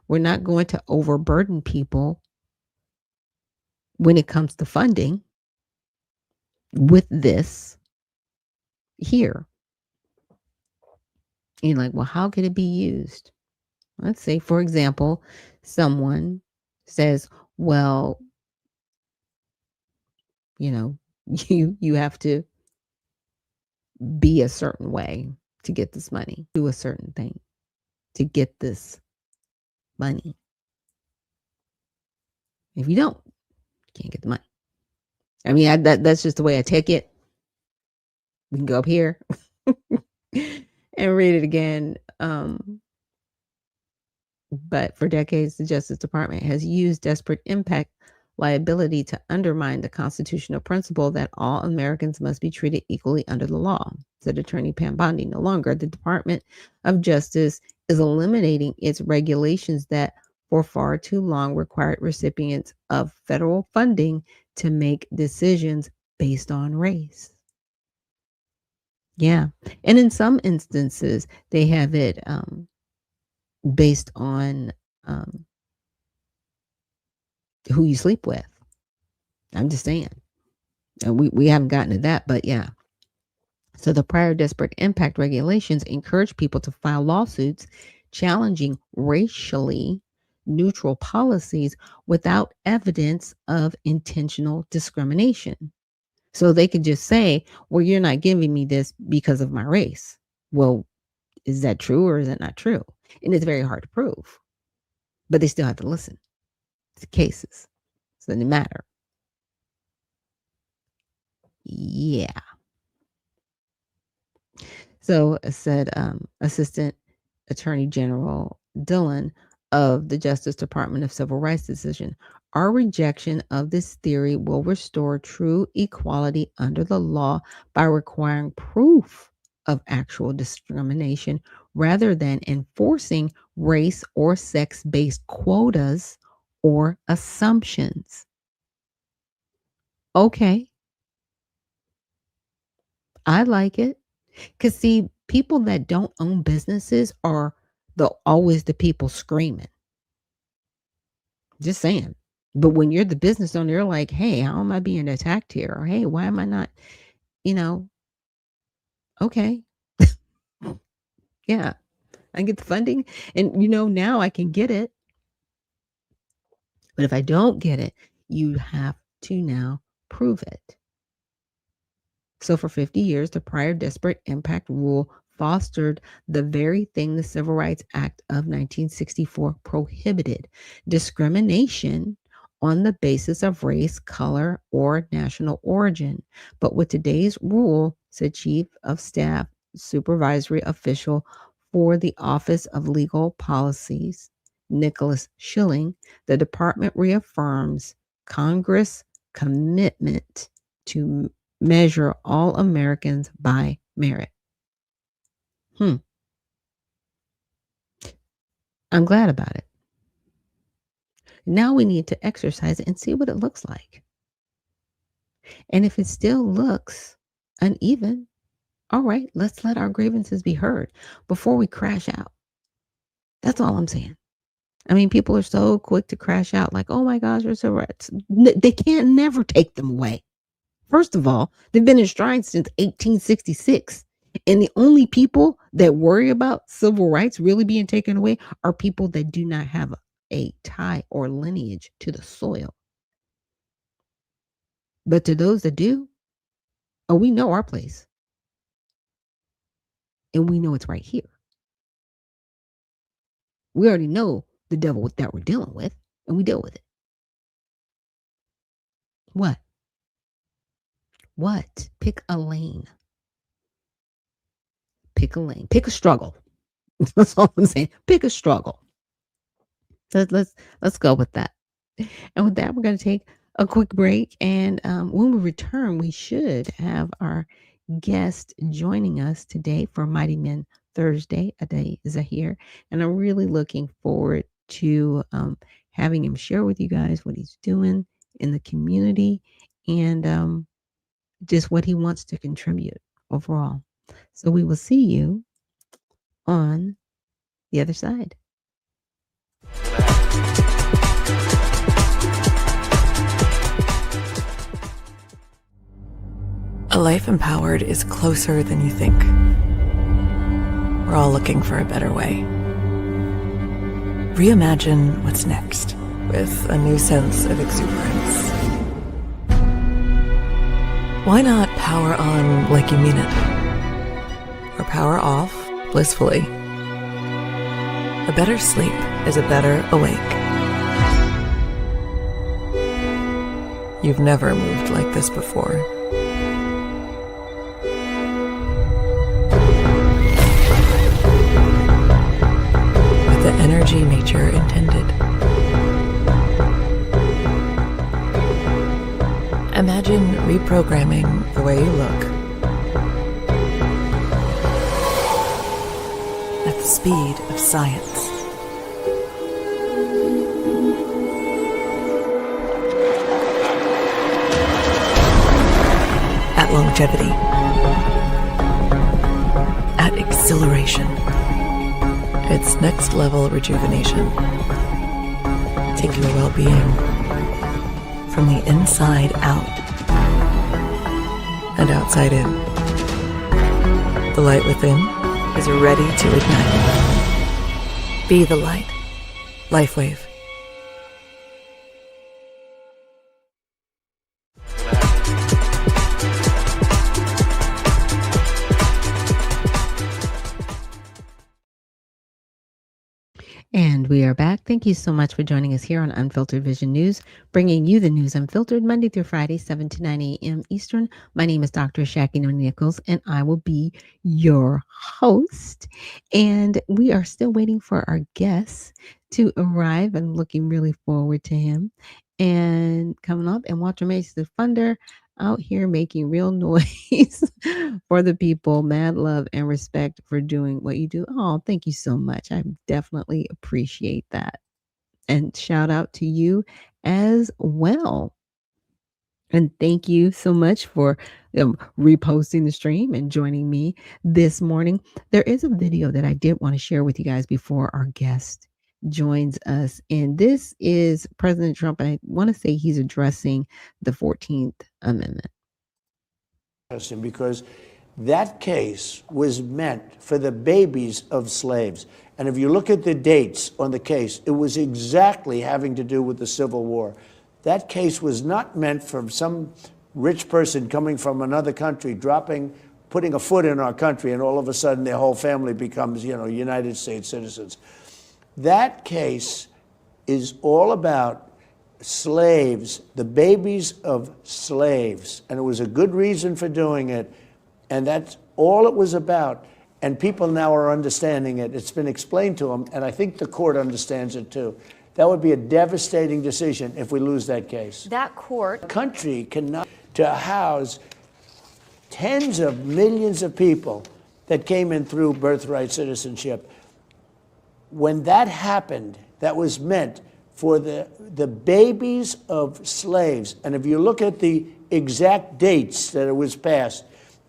We're not going to overburden people when it comes to funding with this here. And you're like, well, how could it be used? Let's say, for example, someone says, well, you have to be a certain way to get this money, do a certain thing to get this money. If you don't, you can't get the money. I mean, that's just the way I take it. We can go up here and read it again. But for decades, the Justice Department has used desperate impact liability to undermine the constitutional principle that all Americans must be treated equally under the law, said Attorney Pam Bondi. No longer, the Department of Justice is eliminating its regulations that for far too long required recipients of federal funding to make decisions based on race. Yeah. And in some instances, they have it based on who you sleep with. I'm just saying. We haven't gotten to that, but yeah. So the prior disparate impact regulations encourage people to file lawsuits challenging racially neutral policies without evidence of intentional discrimination. So they could just say, well, you're not giving me this because of my race. Well, is that true or is it not true? And it's very hard to prove, but they still have to listen to cases. So it doesn't matter. Yeah. So said Assistant Attorney General Dillon of the Justice Department of Civil Rights decision. Our rejection of this theory will restore true equality under the law by requiring proof of actual discrimination rather than enforcing race or sex-based quotas or assumptions. Okay. I like it. Because see, people that don't own businesses are always the people screaming. Just saying. But when you're the business owner, you're like, hey, how am I being attacked here? Or hey, why am I not, okay. Yeah, I get the funding. And now I can get it. But if I don't get it, you have to now prove it. So for 50 years, the prior disparate impact rule fostered the very thing the Civil Rights Act of 1964 prohibited: discrimination on the basis of race, color, or national origin. But with today's rule, said Chief of Staff Supervisory Official for the Office of Legal Policies, Nicholas Schilling, the department reaffirms Congress' commitment to measure all Americans by merit. I'm glad about it. Now we need to exercise it and see what it looks like. And if it still looks uneven, all right, let's let our grievances be heard before we crash out. That's all I'm saying. I mean, people are so quick to crash out like, oh my gosh, your civil rights. They can't never take them away. First of all, they've been enshrined since 1866. And the only people that worry about civil rights really being taken away are people that do not have a tie or lineage to the soil. But to those that do, oh, we know our place. And we know it's right here. We already know the devil that we're dealing with, and we deal with it. What? What? Pick a lane. Pick a lane. Pick a struggle. That's all I'm saying. Pick a struggle. Let's go with that. And with that, we're going to take a quick break. And when we return, we should have our guest joining us today for Mighty Men Thursday, Zahir. And I'm really looking forward to having him share with you guys what he's doing in the community and just what he wants to contribute overall. So we will see you on the other side. A life empowered is closer than you think. We're all looking for a better way. Reimagine what's next with a new sense of exuberance. Why not power on like you mean it? Or power off blissfully? A better sleep is a better awake. You've never moved like this before. With the energy nature intended. Imagine reprogramming the way you look at the speed of science. At longevity. At exhilaration. It's next level rejuvenation. Take your well-being from the inside out and outside in. The light within is ready to ignite. Be the light. LifeWave. And we are back. Thank you so much for joining us here on Unfiltered Vision News, bringing you the news unfiltered Monday through Friday, 7 to 9 a.m. Eastern. My name is Dr. Ashaki Noni Nichols, and I will be your host. And we are still waiting for our guests to arrive. I'm looking really forward to him and coming up. And Walter Mace, the funder, out here making real noise for the people. Mad love and respect for doing what you do. Oh, thank you so much. I definitely appreciate that. And shout out to you as well. And thank you so much for reposting the stream and joining me this morning. There is a video that I did want to share with you guys before our guest joins us. And this is President Trump. And I want to say he's addressing the 14th Amendment. Because that case was meant for the babies of slaves. And if you look at the dates on the case, it was exactly having to do with the Civil War. That case was not meant for some rich person coming from another country dropping putting a foot in our country, and all of a sudden their whole family becomes, United States citizens. That case is all about slaves, the babies of slaves, and it was a good reason for doing it, and that's all it was about. And people now are understanding it. It's been explained to them, and I think the court understands it too. That would be a devastating decision if we lose that case. That court. The country cannot to house tens of millions of people that came in through birthright citizenship. When that happened, that was meant for the babies of slaves. And if you look at the exact dates that it was passed,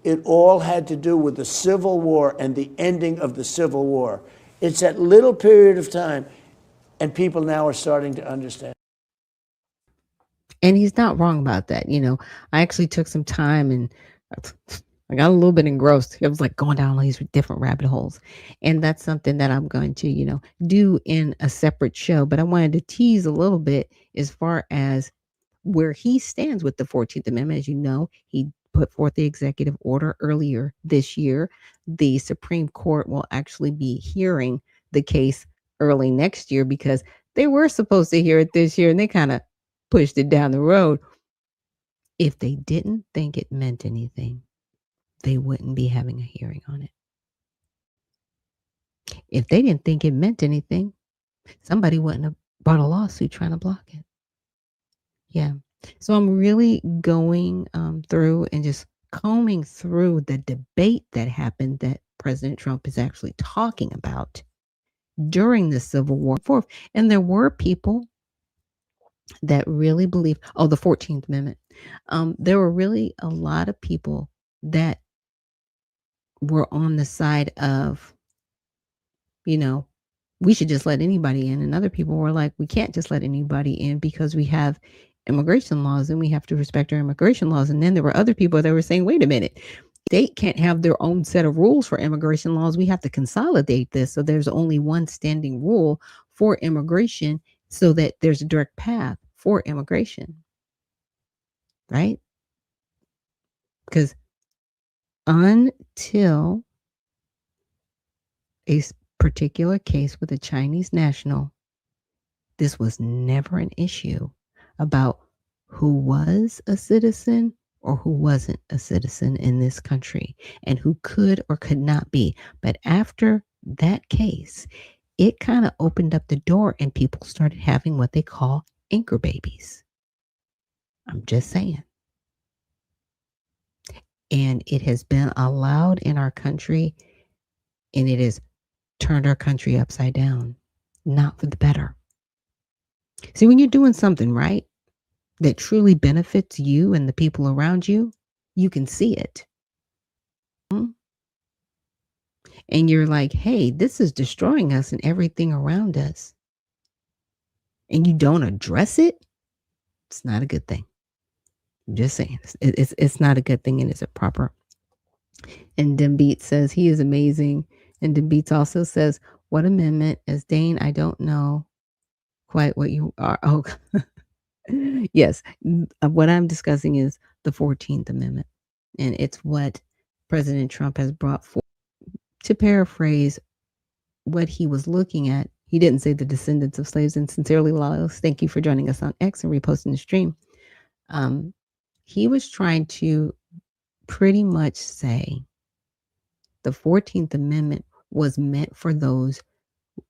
it all had to do with the Civil War and the ending of the Civil War. It's that little period of time, and people now are starting to understand. And he's not wrong about that. I actually took some time and I got a little bit engrossed. It was like going down all these different rabbit holes. And that's something that I'm going to, do in a separate show. But I wanted to tease a little bit as far as where he stands with the 14th Amendment. As you know, he put forth the executive order earlier this year. The Supreme Court will actually be hearing the case early next year because they were supposed to hear it this year and they kind of pushed it down the road. If they didn't think it meant anything, they wouldn't be having a hearing on it. If they didn't think it meant anything, somebody wouldn't have brought a lawsuit trying to block it. Yeah. So I'm really going through and just combing through the debate that happened that President Trump is actually talking about during the Civil War. And there were people that really believe, the 14th Amendment. There were really a lot of people that were on the side of, we should just let anybody in. And other people were like, we can't just let anybody in because we have immigration laws and we have to respect our immigration laws. And then there were other people that were saying, wait a minute, state can't have their own set of rules for immigration laws. We have to consolidate this. So there's only one standing rule for immigration so that there's a direct path for immigration. Right? Because until a particular case with a Chinese national, this was never an issue about who was a citizen or who wasn't a citizen in this country and who could or could not be. But after that case, it kind of opened up the door and people started having what they call anchor babies. I'm just saying. And it has been allowed in our country, and it has turned our country upside down, not for the better. See, when you're doing something right that truly benefits you and the people around you, you can see it. And you're like, hey, this is destroying us and everything around us. And you don't address it, it's not a good thing. I'm just saying, it's not a good thing, and it's a proper. And Dembeat says he is amazing. And Dembeat also says, what amendment? As Dane, I don't know quite what you are. Oh, yes. What I'm discussing is the 14th Amendment. And it's what President Trump has brought forth. To paraphrase what he was looking at, he didn't say the descendants of slaves. And sincerely, Lawless, thank you for joining us on X and reposting the stream. He was trying to pretty much say the 14th Amendment was meant for those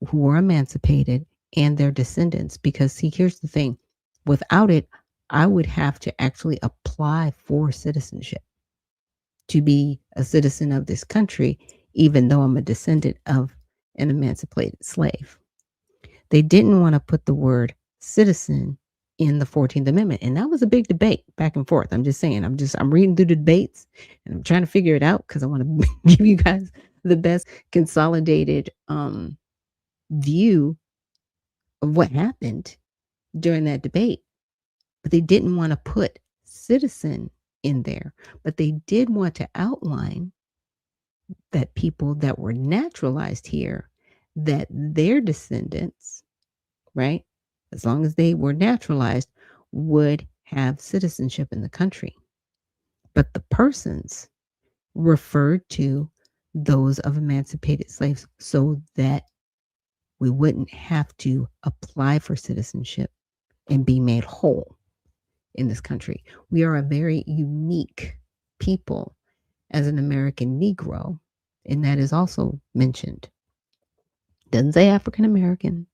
who were emancipated and their descendants. Because, see, here's the thing. Without it, I would have to actually apply for citizenship to be a citizen of this country, even though I'm a descendant of an emancipated slave. They didn't want to put the word citizen in the 14th Amendment. And that was a big debate back and forth. I'm just saying, I'm reading through the debates and I'm trying to figure it out because I want to give you guys the best consolidated view of what happened during that debate. But they didn't want to put citizen in there, but they did want to outline that people that were naturalized here, that their descendants, right, as long as they were naturalized, would have citizenship in the country. But the persons referred to those of emancipated slaves so that we wouldn't have to apply for citizenship and be made whole in this country. We are a very unique people as an American Negro, and that is also mentioned. Doesn't say African American.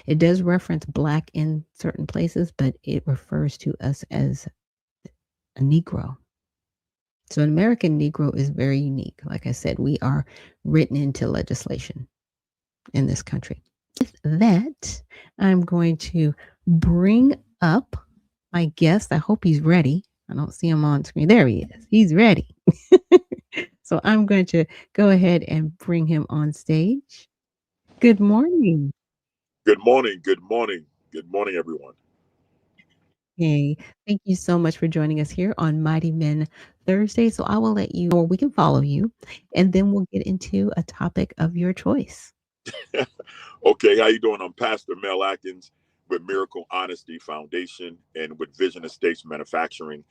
It does reference Black in certain places, but it refers to us as a Negro. So an American Negro is very unique. Like I said, we are written into legislation in this country. With that, I'm going to bring up my guest. I hope he's ready. I don't see him on screen. There he is. He's ready. So I'm going to go ahead and bring him on stage. Good morning. Good morning. Good morning. Good morning, everyone. Hey, thank you so much for joining us here on Mighty Men Thursday. So I will let you, or we can follow you, and then we'll get into a topic of your choice. Okay, how you doing? I'm Pastor Mel Atkins with Miracle Honesty Foundation and with Vision Estates Manufacturing.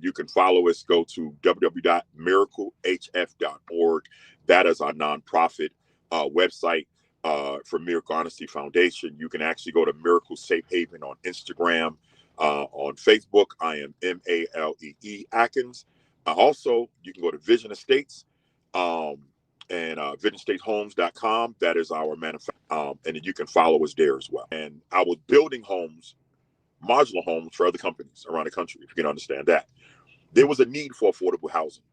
You can follow us. Go to www.miraclehf.org. That is our nonprofit website for Miracle Honesty Foundation. You can actually go to Miracle Safe Haven on Instagram. On Facebook, I am Malee Atkins. Also, you can go to Vision Estates. And visionstatehomes.com. That is our manufacturer. And then you can follow us there as well. And I was building homes, modular homes for other companies around the country, if you can understand that. There was a need for affordable housing.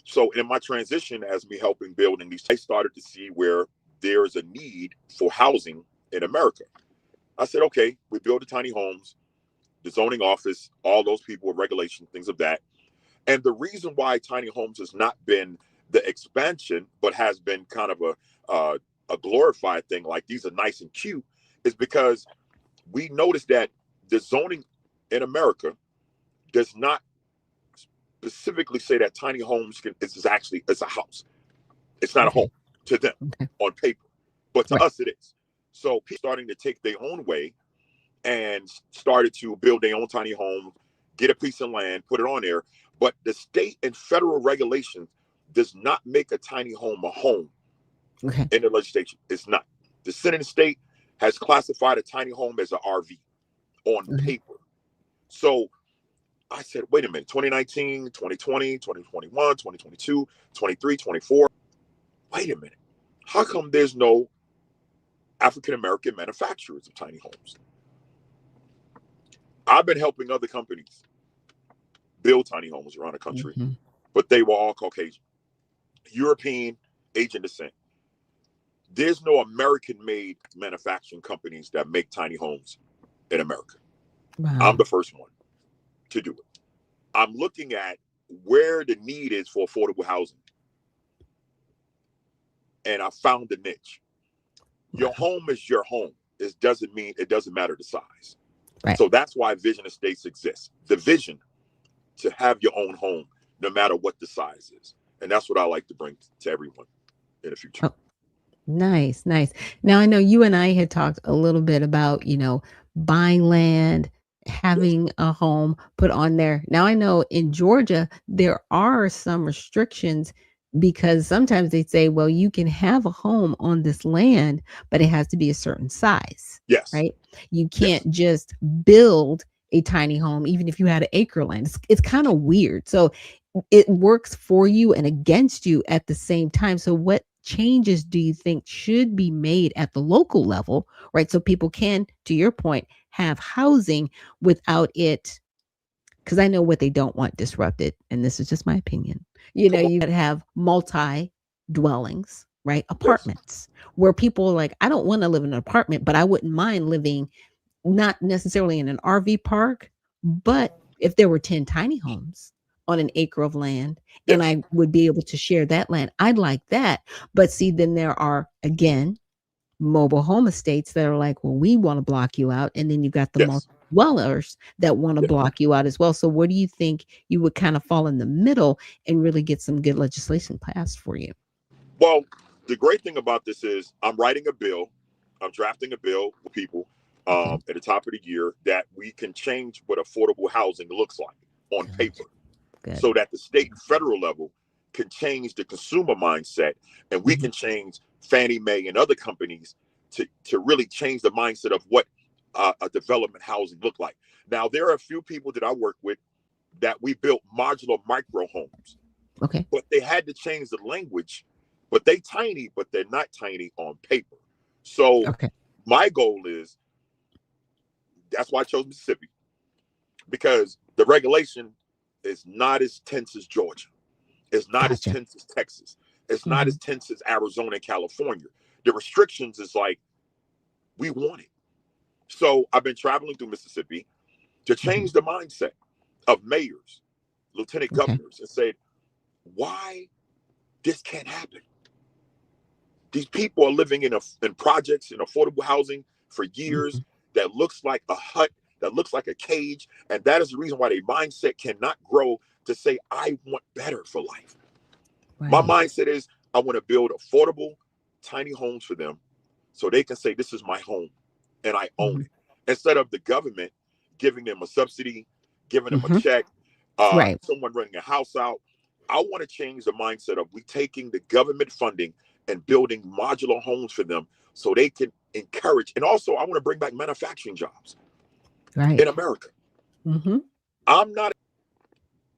So in my transition as me helping building these, I started to see where there is a need for housing in America. I said, okay, we build the tiny homes, the zoning office, all those people with regulation, things of that. And the reason why tiny homes has not been the expansion, but has been kind of a glorified thing, like these are nice and cute, is because we noticed that the zoning in America does not specifically say that tiny homes it's a house. It's not a home to them on paper, but to us it is. So people starting to take their own way and started to build their own tiny home, get a piece of land, put it on there. But the state and federal regulations does not make a tiny home a home in the legislation. It's not. The Senate and state has classified a tiny home as an RV on paper. So I said, wait a minute, 2019, 2020, 2021, 2022, 23, 24. Wait a minute. How come there's no African-American manufacturers of tiny homes? I've been helping other companies build tiny homes around the country, but they were all Caucasian, European, Asian descent. There's no American-made manufacturing companies that make tiny homes in America. Wow. I'm the first one to do it. I'm looking at where the need is for affordable housing. And I found the niche. Your home is your home. It doesn't matter the size. Right. So that's why Vision Estates exists. The vision to have your own home, no matter what the size is. And that's what I like to bring to everyone in the future. Oh, nice, nice. Now, I know you and I had talked a little bit about, buying land, having a home put on there. Now, I know in Georgia, there are some restrictions because sometimes they say, well, you can have a home on this land, but it has to be a certain size. Yes. Right? You can't just build a tiny home, even if you had an acre land. It's kind of weird. So it works for you and against you at the same time. So what changes do you think should be made at the local level, right? So people can, to your point, have housing without it. Because I know what they don't want disrupted. And this is just my opinion. You got to have multi dwellings, right? Apartments where people are like, I don't want to live in an apartment, but I wouldn't mind living not necessarily in an RV park, but if there were 10 tiny homes on an acre of land and I would be able to share that land, I'd like that. But see, then there are, again, mobile home estates that are like, well, we want to block you out. And then you got the multi-dwellers that want to block you out as well. So where do you think you would kind of fall in the middle and really get some good legislation passed for you? Well, the great thing about this is I'm writing a bill. I'm drafting a bill with people at the top of the year that we can change what affordable housing looks like on paper. Good. so that the state and federal level can change the consumer mindset, and we can change Fannie Mae and other companies to really change the mindset of what a development housing look like. Now, there are a few people that I work with that we built modular micro homes. Okay. But they had to change the language. But they tiny, but they're not tiny on paper. So my goal is, that's why I chose Mississippi, because the regulation is not as tense as Georgia. It's not as tense as Texas. It's not as tense as Arizona and California. The restrictions is like, we want it. So I've been traveling through Mississippi to change the mindset of mayors, lieutenant governors, and said, why this can't happen? These people are living in projects, in affordable housing for years that looks like a hut, that looks like a cage. And that is the reason why their mindset cannot grow to say, I want better for life. My mindset is, I want to build affordable, tiny homes for them so they can say, this is my home and I own it. Instead of the government giving them a subsidy, giving them a check, someone renting a house out. I want to change the mindset of we taking the government funding and building modular homes for them so they can encourage. And also, I want to bring back manufacturing jobs in America. I'm not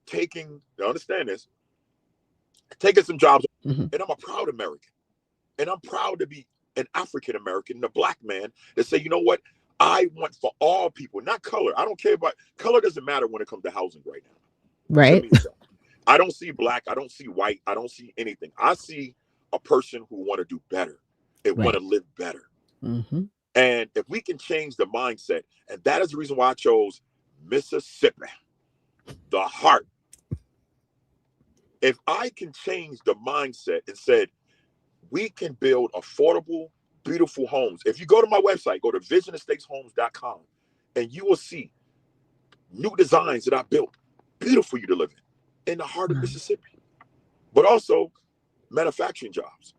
taking, understand this, taking some jobs, and I'm a proud American. And I'm proud to be an African American, a black man, that say, you know what? I want for all people, not color. I don't care about color, doesn't matter when it comes to housing right now. Right. I don't see black, I don't see white, I don't see anything. I see a person who want to do better and want to live better. And if we can change the mindset, and that is the reason why I chose Mississippi, the heart. If I can change the mindset and said, we can build affordable, beautiful homes. If you go to my website, go to visionestateshomes.com, and you will see new designs that I built, beautiful for you to live in the heart of Mississippi, but also manufacturing jobs.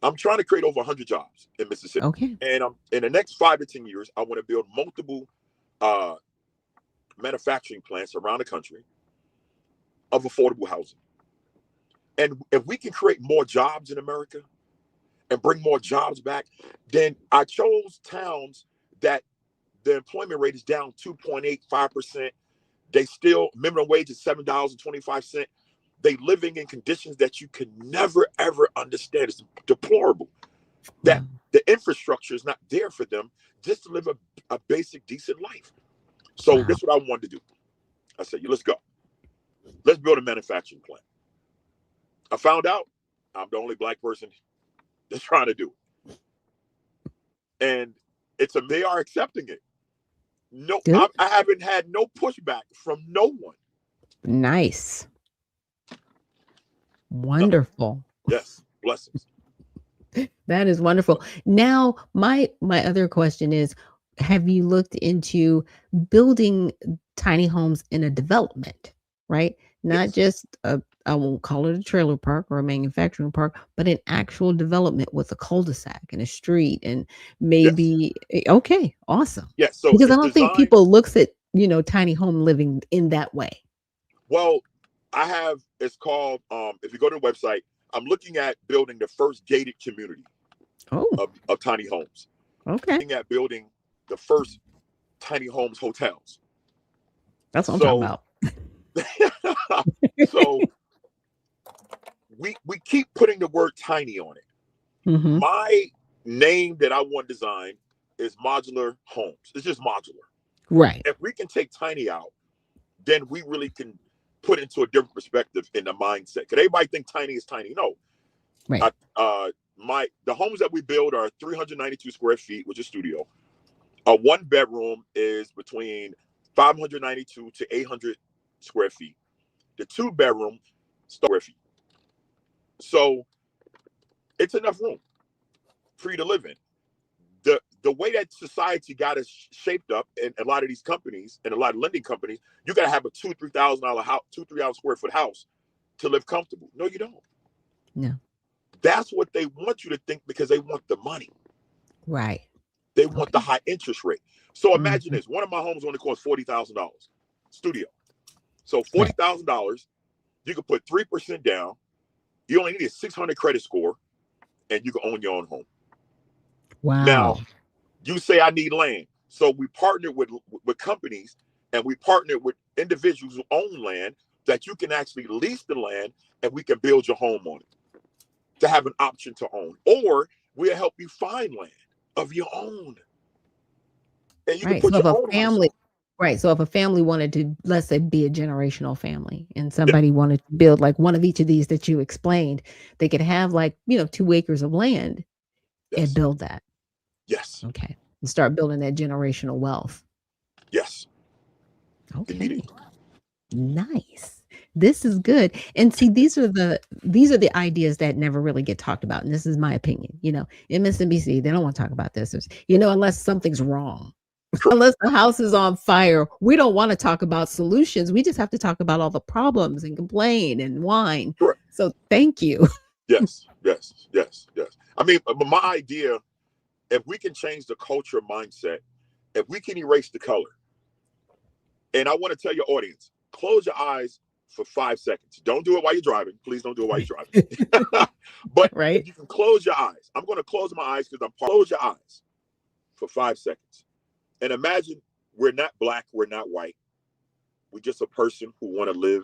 I'm trying to create over 100 jobs in Mississippi. And in the next 5 to 10 years, I want to build multiple manufacturing plants around the country of affordable housing. And if we can create more jobs in America and bring more jobs back, then I chose towns that the employment rate is down 2.85%. They still, minimum wage is $7.25. They living in conditions that you can never, ever understand. It's deplorable. That the infrastructure is not there for them just to live a basic, decent life. So that's what I wanted to do. I said, let's go. Let's build a manufacturing plant. I found out I'm the only black person that's trying to do it. And they are accepting it. No, I haven't had no pushback from no one. Nice. Wonderful. No. Yes. Blessings. That is wonderful. Now, my other question is, have you looked into building tiny homes in a development, right? Not just I won't call it a trailer park or a manufacturing park, but an actual development with a cul-de-sac and a street and maybe okay, awesome. Yes. So because I don't think people looks at, tiny home living in that way. Well, it's called, if you go to the website, I'm looking at building the first gated community of tiny homes. Okay. Looking at building the first tiny homes hotels. That's what I'm talking about. So we keep putting the word tiny on it. My name that I want to design is modular homes. It's just modular. Right. If we can take tiny out, then we really can put into a different perspective in the mindset. Because everybody think tiny is tiny. No. Right. The homes that we build are 392 square feet, which is studio. A one bedroom is between 592 to 800 square feet. The two bedroom square feet. So it's enough room for you to live in. The way that society got us shaped up in a lot of these companies and a lot of lending companies, you got to have a $2,000-$3,000 house, 2,000-3,000 square foot house to live comfortable. No, you don't. No. That's what they want you to think because they want the money. Right. They want the high interest rate. So imagine this. One of my homes only costs $40,000 studio. So $40,000, you can put 3% down. You only need a 600 credit score, and you can own your own home. Wow. Now, you say I need land. So we partnered with companies, and we partnered with individuals who own land that you can actually lease the land, and we can build your home on it to have an option to own. Or we'll help you find land of your own. And you can Right. put So if your a own house family, on. right. So if a family wanted to, let's say, be a generational family, and somebody wanted to build like one of each of these that you explained, they could have like, 2 acres of land and Yes. build that. Yes. Okay. And start building that generational wealth. Yes. Okay. Immediately. Nice. This is good. And see, these are the ideas that never really get talked about. And this is my opinion. MSNBC, they don't want to talk about this. Unless something's wrong. Unless the house is on fire, we don't want to talk about solutions. We just have to talk about all the problems and complain and whine. Correct. So thank you. Yes. I mean, my idea, if we can change the culture mindset, if we can erase the color, and I want to tell your audience, close your eyes for 5 seconds. Don't do it while you're driving. Please don't do it while you're driving. But if you can close your eyes, I'm going to close my eyes because close your eyes for 5 seconds. And imagine we're not black, we're not white. We're just a person who want to live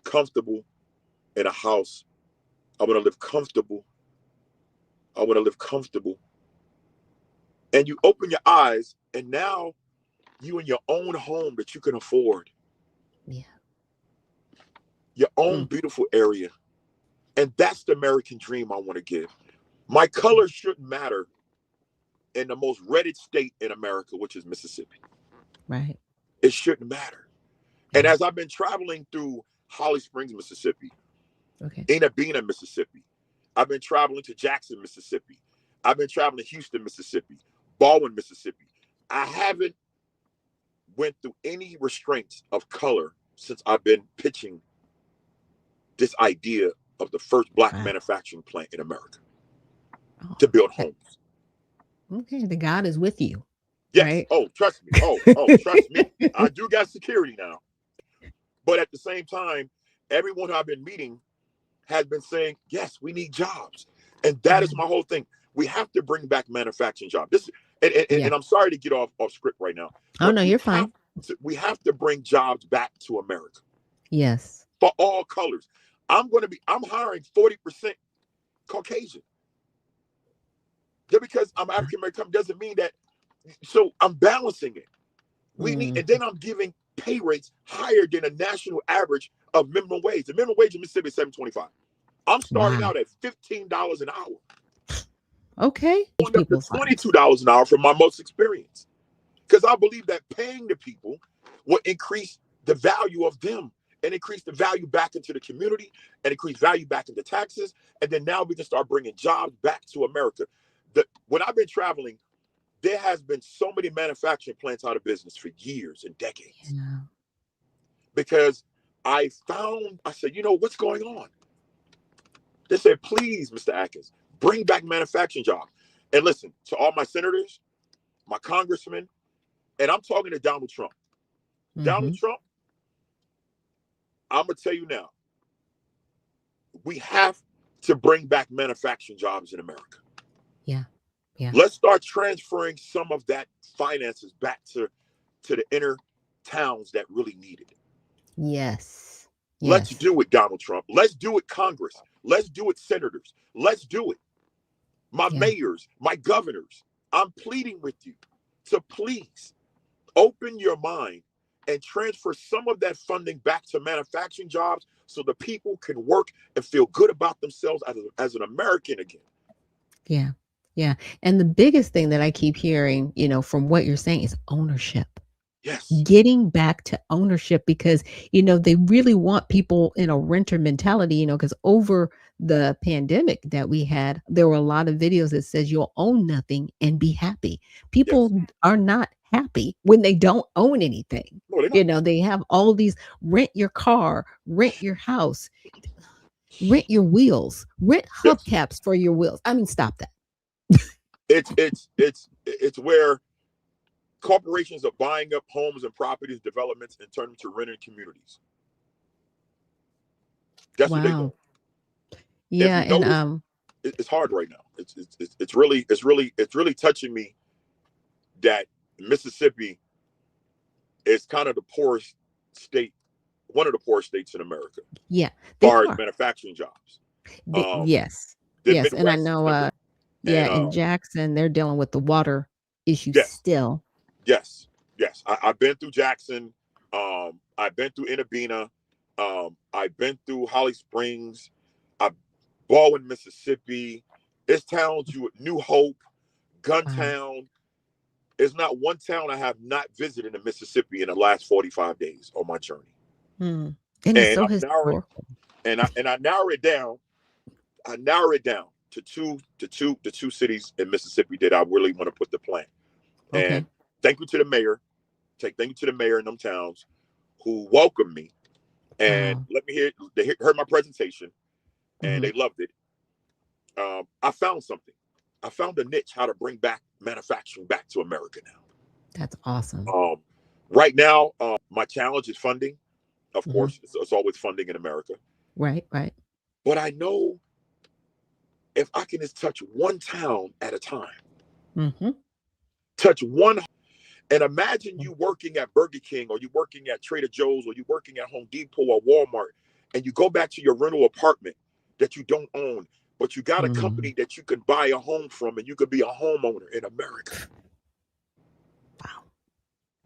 comfortable in a house. I want to live comfortable. I want to live comfortable. And you open your eyes, and now you in your own home that you can afford. Yeah. Your own beautiful area. And that's the American dream I want to give. My color shouldn't matter in the most redded state in America, which is Mississippi. Right. It shouldn't matter. And as I've been traveling through Holly Springs, Mississippi, Enabina, Mississippi, I've been traveling to Jackson, Mississippi, I've been traveling to Houston, Mississippi, Baldwin, Mississippi. I haven't went through any restraints of color since I've been pitching this idea of the first black manufacturing plant in America to build homes. Okay, the God is with you. Yes. Right? Oh, trust me. Oh, trust me. I do got security now. But at the same time, everyone who I've been meeting has been saying, yes, we need jobs. And that is my whole thing. We have to bring back manufacturing jobs. And I'm sorry to get off script right now. Oh, no, you're fine. We have to bring jobs back to America. Yes. For all colors. I'm hiring 40% Caucasian. Just because I'm African American doesn't mean that. So I'm balancing it. And then I'm giving pay rates higher than a national average of minimum wage. The minimum wage in Mississippi is $7.25. I'm starting out at $15 an hour. Okay. Going up to $22 an hour for my most experience. Because I believe that paying the people will increase the value of them and increase the value back into the community and increase value back into taxes. And then now we can start bringing jobs back to America. When I've been traveling, there has been so many manufacturing plants out of business for years and decades. Yeah. Because I said, what's going on? They said, please, Mr. Atkins, bring back manufacturing jobs. And listen, to all my senators, my congressmen, and I'm talking to Donald Trump. Donald Trump, I'm going to tell you now, we have to bring back manufacturing jobs in America. Yeah. Yeah. Let's start transferring some of that finances back to the inner towns that really need it. Yes. Let's do it, Donald Trump. Let's do it, Congress. Let's do it, senators. Let's do it. My mayors, my governors, I'm pleading with you to please open your mind and transfer some of that funding back to manufacturing jobs so the people can work and feel good about themselves as an American again. Yeah. Yeah. And the biggest thing that I keep hearing, from what you're saying is ownership. Yes. Getting back to ownership because, they really want people in a renter mentality, because over the pandemic that we had, there were a lot of videos that says you'll own nothing and be happy. People are not happy when they don't own anything. No, they have all of these rent your car, rent your house, rent your wheels, rent hubcaps for your wheels. I mean, stop that. It's where corporations are buying up homes and properties, developments, and turning them to rented communities. That's what they doing. Wow. If Yeah, you and notice, it's hard right now. It's really touching me that Mississippi is kind of the poorest state, one of the poorest states in America, as yeah, they far as are. manufacturing jobs. Um, Yes. the Yes, and I Midwest is know, number, yeah, and in Jackson, they're dealing with the water issue yes, still. yes, yes. I've been through Jackson. I've been through Inabena. I've been through Holly Springs. I've Baldwin, Mississippi. It's towns New Hope, Wow. Guntown. There's not one town I have not visited in Mississippi in the last 45 days on my journey. Hmm. And it's And so I've narrowed historical. I narrow it down. I narrow it down to two cities in Mississippi that I really want to put the plan. And Okay. thank you to the mayor. Thank you to the mayor in them towns who welcomed me and Wow. let me hear. They heard my presentation and Mhm. they loved it. I found something. I found a niche how to bring back manufacturing back to America now. That's awesome. Right now, my challenge is funding. Of Mhm. course, it's always funding in America. Right, right. But I know if I can just touch one town at a time, Mhm. touch one, and imagine you working at Burger King or you working at Trader Joe's or you working at Home Depot or Walmart, and you go back to your rental apartment that you don't own, but you got a Mhm. company that you can buy a home from and you could be a homeowner in America. Wow.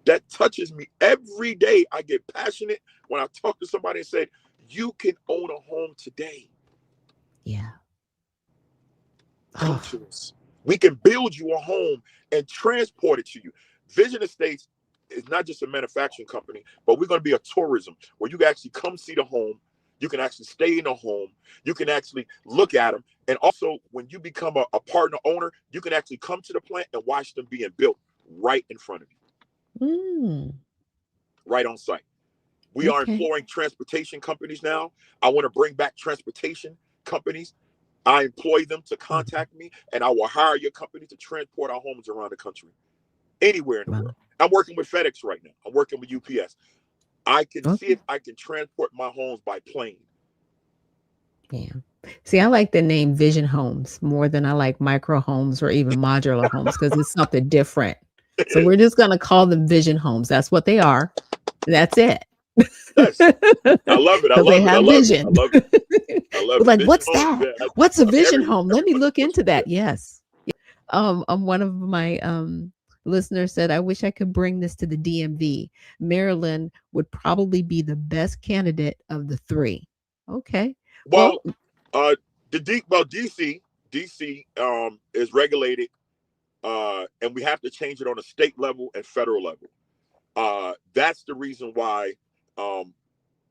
That touches me every day. I get passionate when I talk to somebody and say, you can own a home today. Yeah. Come Oh. to us. We can build you a home and transport it to you. Vision Estates is not just a manufacturing company, but we're going to be a tourism where you can actually come see the home. You can actually stay in a home. You can actually look at them. And also, when you become a partner owner, you can actually come to the plant and watch them being built right in front of you, Mm. right on site. We are Okay. employing transportation companies now. I want to bring back transportation companies. I employ them to Mhm. contact me, and I will hire your company to transport our homes around the country, anywhere in the Wow. world. I'm working with FedEx right now. I'm working with UPS. I can see Okay. if I can transport my homes by plane. Yeah. See, I like the name Vision Homes more than I like micro homes or even modular homes because it's something different. So we're just gonna call them Vision Homes. That's what they are. That's it. Yes, I love it. I Because they love it. I have love it. I vision. love it. I love We're it. like, Vision "What's homes. that? Yeah, What's a I mean, vision home? Let me everybody look puts into yeah. that." Yes. One of my, listeners said, "I wish I could bring this to the DMV. Maryland would probably be the best candidate of the 3." Okay. Well, Well, uh, DC is regulated, and we have to change it on a state level and federal level. That's the reason why um,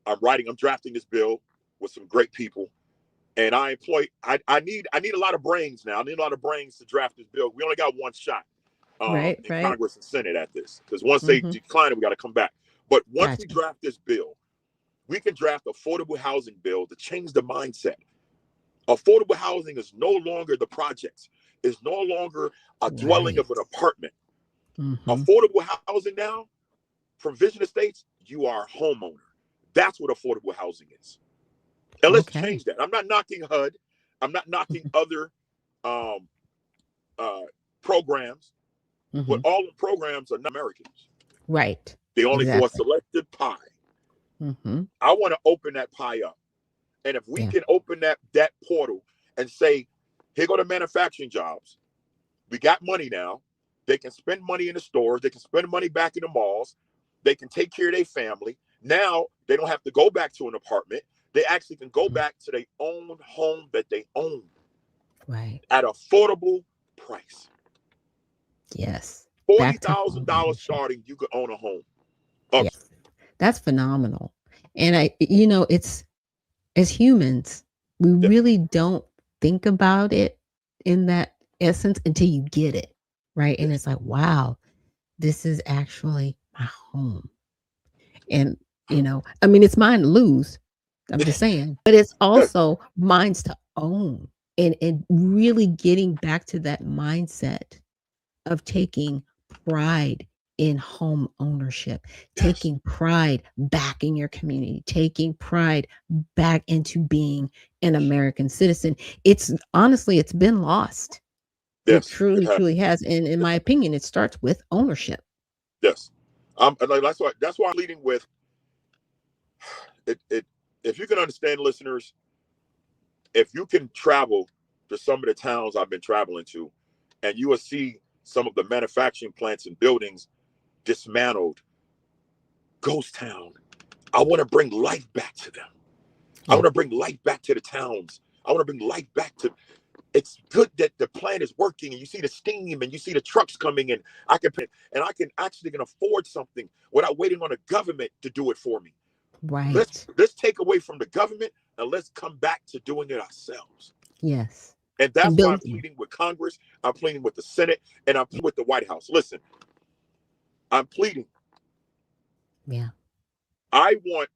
I'm drafting this bill with some great people. And I need a lot of brains now. I need a lot of brains to draft this bill. We only got one shot right, in right. Congress and Senate at this. Because once they Mhm. decline it, we got to come back. But once we Gotcha. draft this bill, we can draft affordable housing bill to change the mindset. Affordable housing is no longer the projects. It's no longer a dwelling Right. of an apartment. Mhm. Affordable housing now, from Vision Estates, you are a homeowner. That's what affordable housing is. And let's Okay. change that. I'm not knocking HUD. I'm not knocking other um, uh, programs, but Mhm. all the programs are not Americans. Right. They only for a Exactly. selected pie. Mhm. I want to open that pie up. And if we Yeah. can open that portal and say, here go the manufacturing jobs. We got money now. They can spend money in the stores. They can spend money back in the malls. They can take care of their family. Now they don't have to go back to an apartment. They actually can go Mhm. back to their own home that they own Right. at affordable price. Yes. Forty Back to thousand home dollars ownership. starting, you could own a home. Of Yes. That's phenomenal. And it's as humans, we yeah, really don't think about it in that essence until you get it, right? And yes, it's like, wow, this is actually my home. And, I mean, it's mine to lose. I'm just saying, but it's yes, also mine to own and really getting back to that mindset of taking pride in home ownership, taking pride back in your community, taking pride back into being an American citizen. It's honestly, it's been lost. It Yes, it truly, has. truly has. And in my opinion, it starts with ownership. Yes. That's why I'm leading with it. If you can understand, listeners, if you can travel to some of the towns I've been traveling to, and you will see some of the manufacturing plants and buildings dismantled, ghost town. I want to bring life back to them. I want to bring life back to the towns. I want to bring life back to. It's good that the plant is working, and you see the steam, and you see the trucks coming, and I can actually can afford something without waiting on the government to do it for me. Right. Let's take away from the government and let's come back to doing it ourselves. Yes. And that's And why I'm build. pleading with Congress. I'm pleading with the Senate, and I'm pleading with the White House. Listen, I'm pleading. Yeah. I want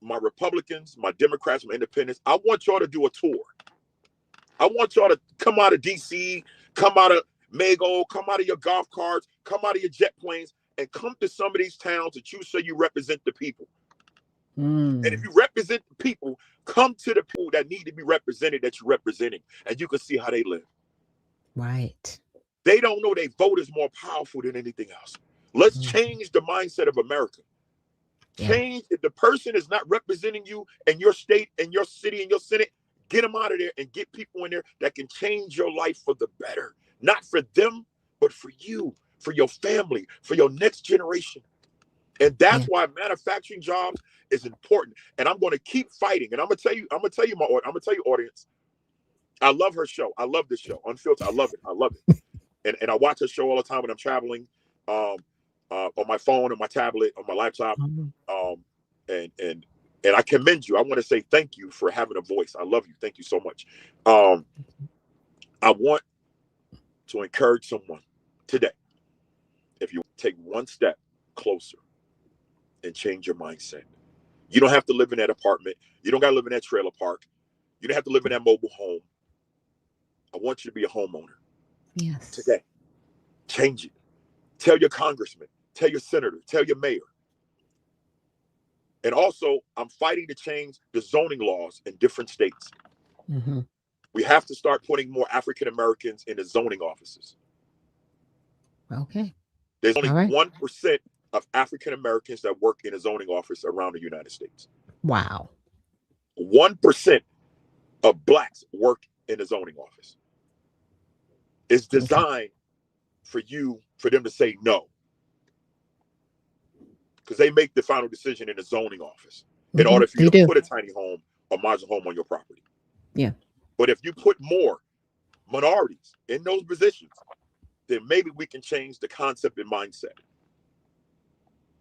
my Republicans, my Democrats, my Independents. I want y'all to do a tour. I want y'all to come out of DC, come out of Mago, come out of your golf carts, come out of your jet planes, and come to some of these towns that you say you represent the people. And if you represent the people, come to the people that need to be represented that you're representing, and you can see how they live. Right. They don't know their vote is more powerful than anything else. Let's change the mindset of America. Change. If the person is not representing you in your state, in your city, in your Senate, get them out of there and get people in there that can change your life for the better. Not for them, but for you, for your family, for your next generation. And that's why manufacturing jobs is important. And I'm going to keep fighting. And I'm going to tell you, audience, I love her show. I love this show, Unfiltered. I love it. I love it. And I watch her show all the time when I'm traveling, on my phone, on my tablet, on my laptop. And I commend you. I want to say thank you for having a voice. I love you. Thank you so much. I want to encourage someone today. If you take one step closer and change your mindset, you don't have to live in that apartment. You don't got to live in that trailer park. You don't have to live in that mobile home. I want you to be a homeowner. Yes. Today. Change it. Tell your congressman, tell your senator, tell your mayor. And also, I'm fighting to change the zoning laws in different states. We have to start putting more African Americans in the zoning offices. Okay. There's only 1% of African Americans that work in a zoning office around the United States. Wow. 1% of blacks work in a zoning office. It's designed for them to say no. Because they make the final decision in the zoning office in order for you to put a tiny home or module home on your property. Yeah. But if you put more minorities in those positions, then maybe we can change the concept and mindset.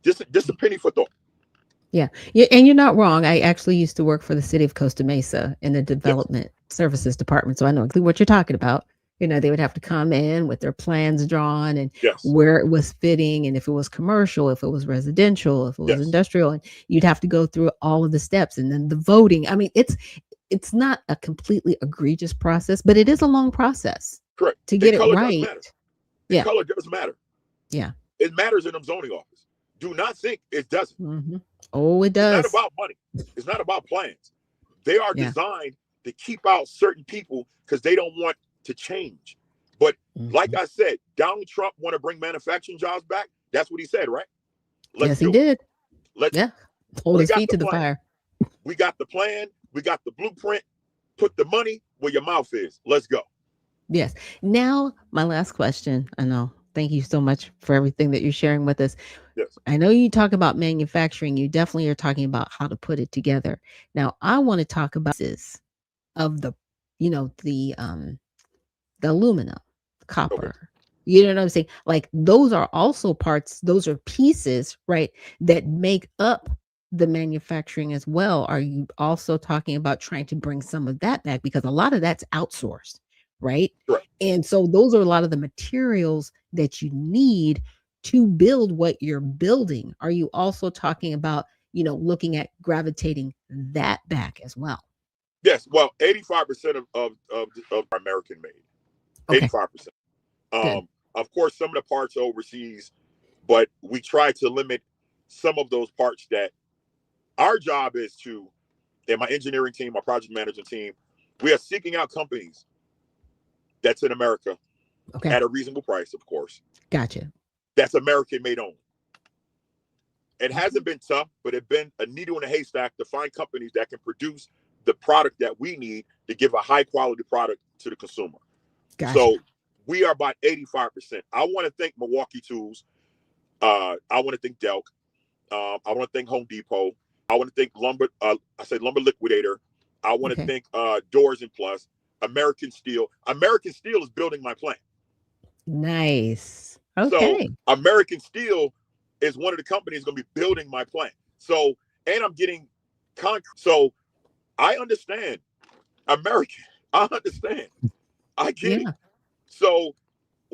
Just a penny for thought. Yeah. And you're not wrong. I actually used to work for the city of Costa Mesa in the development services department. So I know exactly what you're talking about. They would have to come in with their plans drawn and where it was fitting, and if it was commercial, if it was residential, if it was industrial, and you'd have to go through all of the steps, and then the voting. I mean, it's not a completely egregious process, but it is a long process. Correct. To get it right. Does matter. The color does matter. Yeah. It matters in the zoning office. Do not think it doesn't. Oh, it does. It's not about money. It's not about plans. They are designed to keep out certain people because they don't want to change. But like I said, Donald Trump want to bring manufacturing jobs back. That's what he said, right? Yes, he did. Hold his feet to the fire. We got the plan. We got the blueprint. Put the money where your mouth is. Let's go. Yes. Now, my last question. I know. Thank you so much for everything that you're sharing with us. Yes. I know you talk about manufacturing. You definitely are talking about how to put it together. Now, I want to talk about this of the aluminum, copper. You know what I'm saying? Like those are also parts, those are pieces, right, that make up the manufacturing as well. Are you also talking about trying to bring some of that back? Because a lot of that's outsourced, right? Right. And so those are a lot of the materials that you need to build what you're building. Are you also talking about, looking at gravitating that back as well? Yes. Well, 85% of American made. 85%. Of course, some of the parts are overseas, but we try to limit some of those parts that our job is to, and my engineering team, my project management team, we are seeking out companies that's in America at a reasonable price, of course. Gotcha. That's American made owned. It hasn't been tough, but it's been a needle in a haystack to find companies that can produce the product that we need to give a high quality product to the consumer. Gotcha. So we are about 85%. I want to thank Milwaukee Tools. I want to thank Delk. I want to thank Home Depot. I want to thank Lumber. Lumber Liquidator. I want to thank Doors and Plus, American Steel. American Steel is building my plant. Nice. Okay. So American Steel is one of the companies going to be building my plant. So, and I'm getting concrete. So I understand American. I understand. I get it. So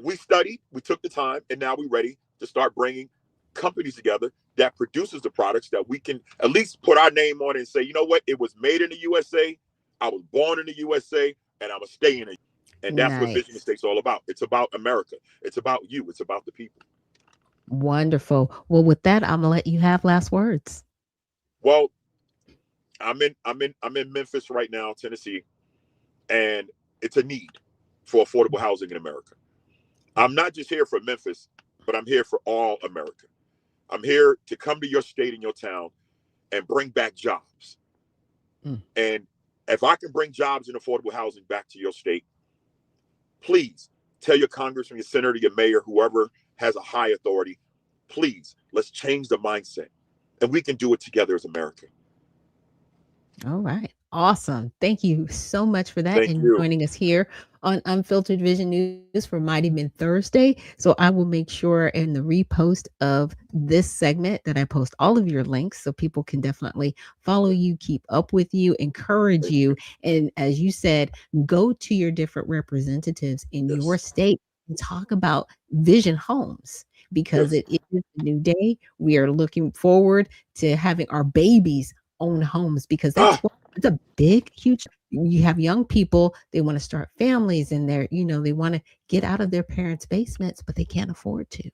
we studied, we took the time, and now we're ready to start bringing companies together that produces the products that we can at least put our name on it and say, you know what, it was made in the USA, I was born in the USA, and I'm going to stay in it. And that's what Vision Estate's all about. It's about America. It's about you. It's about the people. Wonderful. Well, with that, I'm gonna let you have last words. Well, I'm in Memphis right now, Tennessee, and it's a need for affordable housing in America. I'm not just here for Memphis, but I'm here for all America. I'm here to come to your state and your town and bring back jobs. And if I can bring jobs and affordable housing back to your state, please tell your congressman, your senator, your mayor, whoever has a high authority, please, let's change the mindset. And we can do it together as America. All right. Awesome. Thank you so much for that Thank you. joining us here on Unfiltered Vision News for Mighty Men Thursday. So I will make sure in the repost of this segment that I post all of your links so people can definitely follow you, keep up with you, encourage you. And as you said, go to your different representatives in your state and talk about Vision Homes, because it is a new day. We are looking forward to having our babies own homes, because that's it's a big, huge. You have young people, they want to start families, and they want to get out of their parents' basements, but they can't afford to.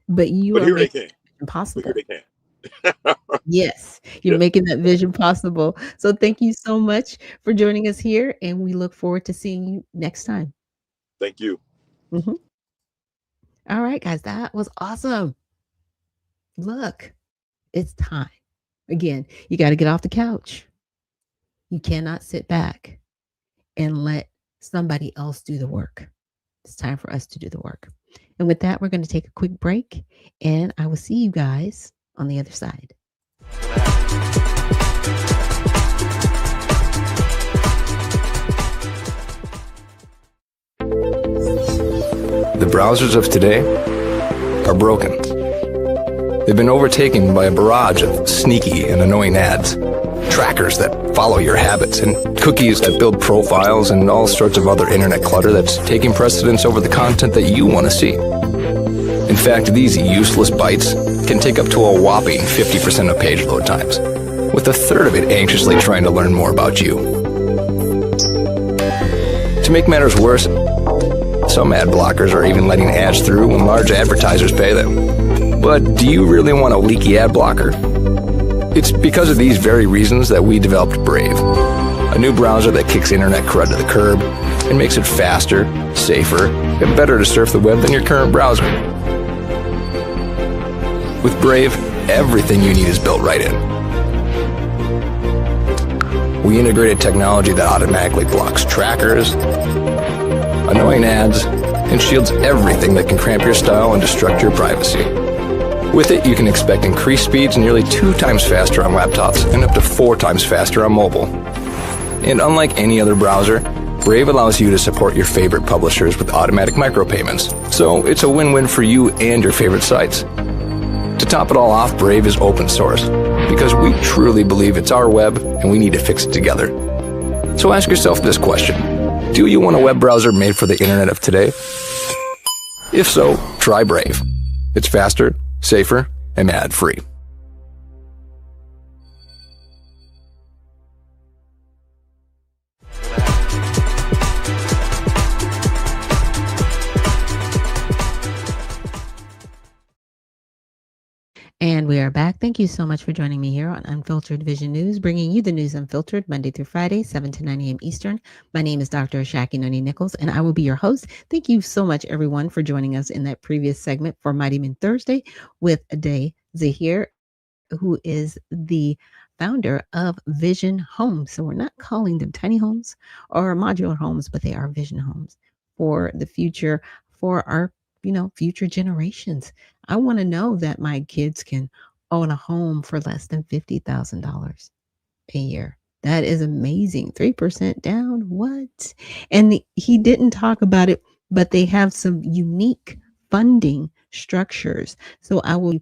But you are making it impossible. Yes, you're making that vision possible. So thank you so much for joining us here, and we look forward to seeing you next time. Thank you. All right, guys, that was awesome. Look, it's time. Again, you got to get off the couch. You cannot sit back and let somebody else do the work. It's time for us to do the work. And with that, we're going to take a quick break, and I will see you guys on the other side. The browsers of today are broken. They've been overtaken by a barrage of sneaky and annoying ads, trackers that follow your habits, and cookies that build profiles, and all sorts of other internet clutter that's taking precedence over the content that you want to see. In fact, these useless bytes can take up to a whopping 50% of page load times, with a third of it anxiously trying to learn more about you. To make matters worse, some ad blockers are even letting ads through when large advertisers pay them. But do you really want a leaky ad blocker? It's because of these very reasons that we developed Brave, a new browser that kicks internet crud to the curb and makes it faster, safer, and better to surf the web than your current browser. With Brave, everything you need is built right in. We integrated technology that automatically blocks trackers, annoying ads, and shields everything that can cramp your style and destruct your privacy. With it, you can expect increased speeds nearly 2 times faster on laptops and up to 4 times faster on mobile. And unlike any other browser, Brave allows you to support your favorite publishers with automatic micropayments. So it's a win-win for you and your favorite sites. To top it all off, Brave is open source because we truly believe it's our web and we need to fix it together. So ask yourself this question: do you want a web browser made for the internet of today? If so, try Brave. It's faster, safer, and ad-free. And we are back. Thank you so much for joining me here on Unfiltered Vision News, bringing you the news unfiltered Monday through Friday, 7 to 9 a.m. Eastern. My name is Dr. Ashaki Noni Nichols, and I will be your host. Thank you so much, everyone, for joining us in that previous segment for Mighty Men Thursday with Zahir, who is the founder of Vision Homes. So we're not calling them tiny homes or modular homes, but they are vision homes for the future, for our future generations. I want to know that my kids can own a home for less than $50,000 a year. That is amazing. 3% down. What? And he didn't talk about it, but they have some unique funding structures. So I will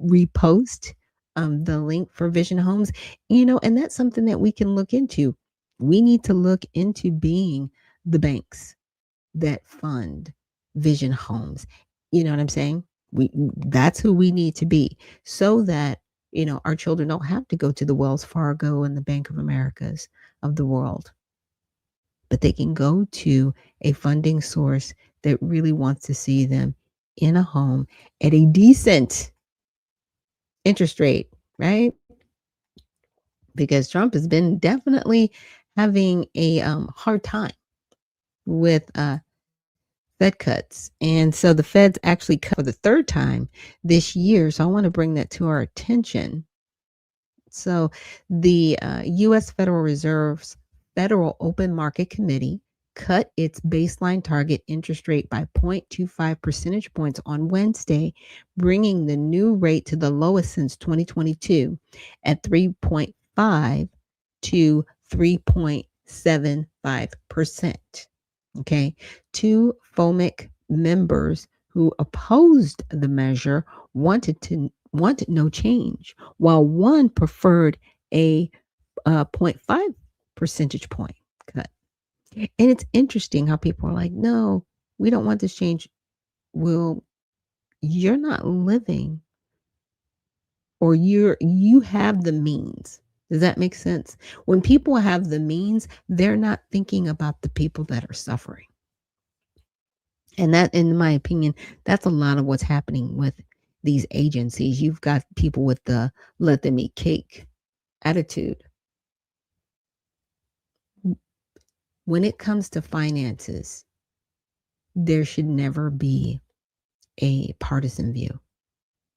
repost the link for Vision Homes, and that's something that we can look into. We need to look into being the banks that fund Vision Homes. You know what I'm saying? That's who we need to be, so that our children don't have to go to the Wells Fargo and the Bank of Americas of the world, but they can go to a funding source that really wants to see them in a home at a decent interest rate, right? Because Trump has been definitely having a hard time with Fed cuts. And so the Feds actually cut for the third time this year. So I want to bring that to our attention. So the U.S. Federal Reserve's Federal Open Market Committee cut its baseline target interest rate by 0.25 percentage points on Wednesday, bringing the new rate to the lowest since 2022 at 3.5 to 3.75%. Okay. Two FOMC members who opposed the measure wanted no change, while one preferred a 0.5 percentage point cut. And it's interesting how people are like, no, we don't want this change. Well, you're not living, or you have the means. Does that make sense? When people have the means, they're not thinking about the people that are suffering. And that, in my opinion, that's a lot of what's happening with these agencies. You've got people with the let them eat cake attitude. When it comes to finances, there should never be a partisan view.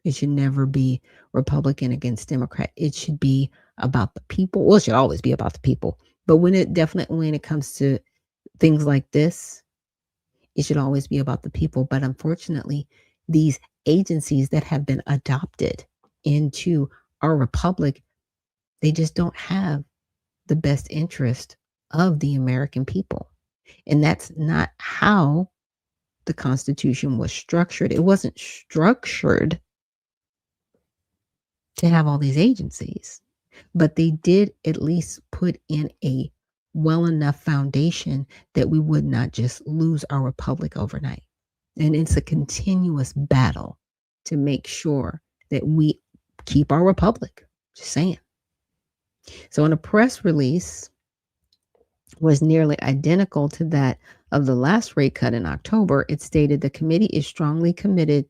It should never be Republican against Democrat. It should be about the people. Well, it should always be about the people. But when it comes to things like this, it should always be about the people. But unfortunately, these agencies that have been adopted into our republic, they just don't have the best interest of the American people. And that's not how the Constitution was structured. It wasn't structured to have all these agencies, but they did at least put in a well enough foundation that we would not just lose our republic overnight. And it's a continuous battle to make sure that we keep our republic. Just saying. So in a press release was nearly identical to that of the last rate cut in October, it stated the committee is strongly committed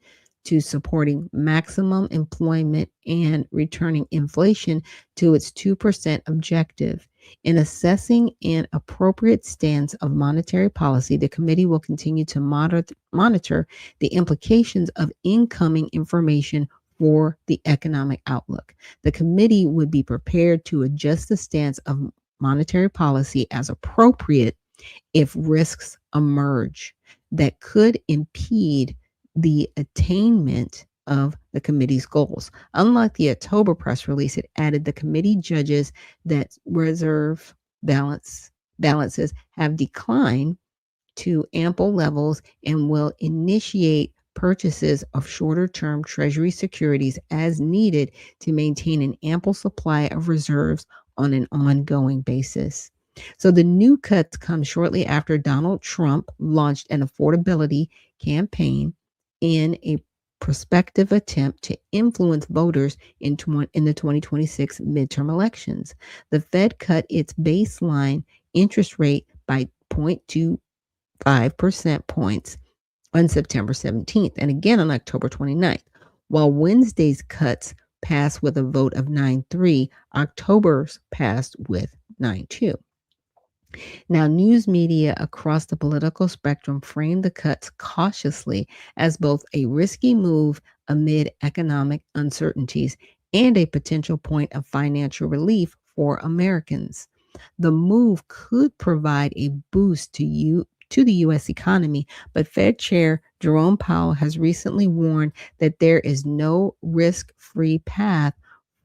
to supporting maximum employment and returning inflation to its 2% objective. In assessing an appropriate stance of monetary policy, the committee will continue to monitor the implications of incoming information for the economic outlook. The committee would be prepared to adjust the stance of monetary policy as appropriate if risks emerge that could impede the attainment of the committee's goals. Unlike the October press release, it added the committee judges that reserve balances have declined to ample levels and will initiate purchases of shorter-term Treasury securities as needed to maintain an ample supply of reserves on an ongoing basis. So the new cuts come shortly after Donald Trump launched an affordability campaign in a prospective attempt to influence voters in the 2026 midterm elections. The Fed cut its baseline interest rate by 0.25% points on September 17th and again on October 29th. While Wednesday's cuts passed with a vote of 9-3, October's passed with 9-2. Now, news media across the political spectrum framed the cuts cautiously as both a risky move amid economic uncertainties and a potential point of financial relief for Americans. The move could provide a boost to the US economy, but Fed Chair Jerome Powell has recently warned that there is no risk-free path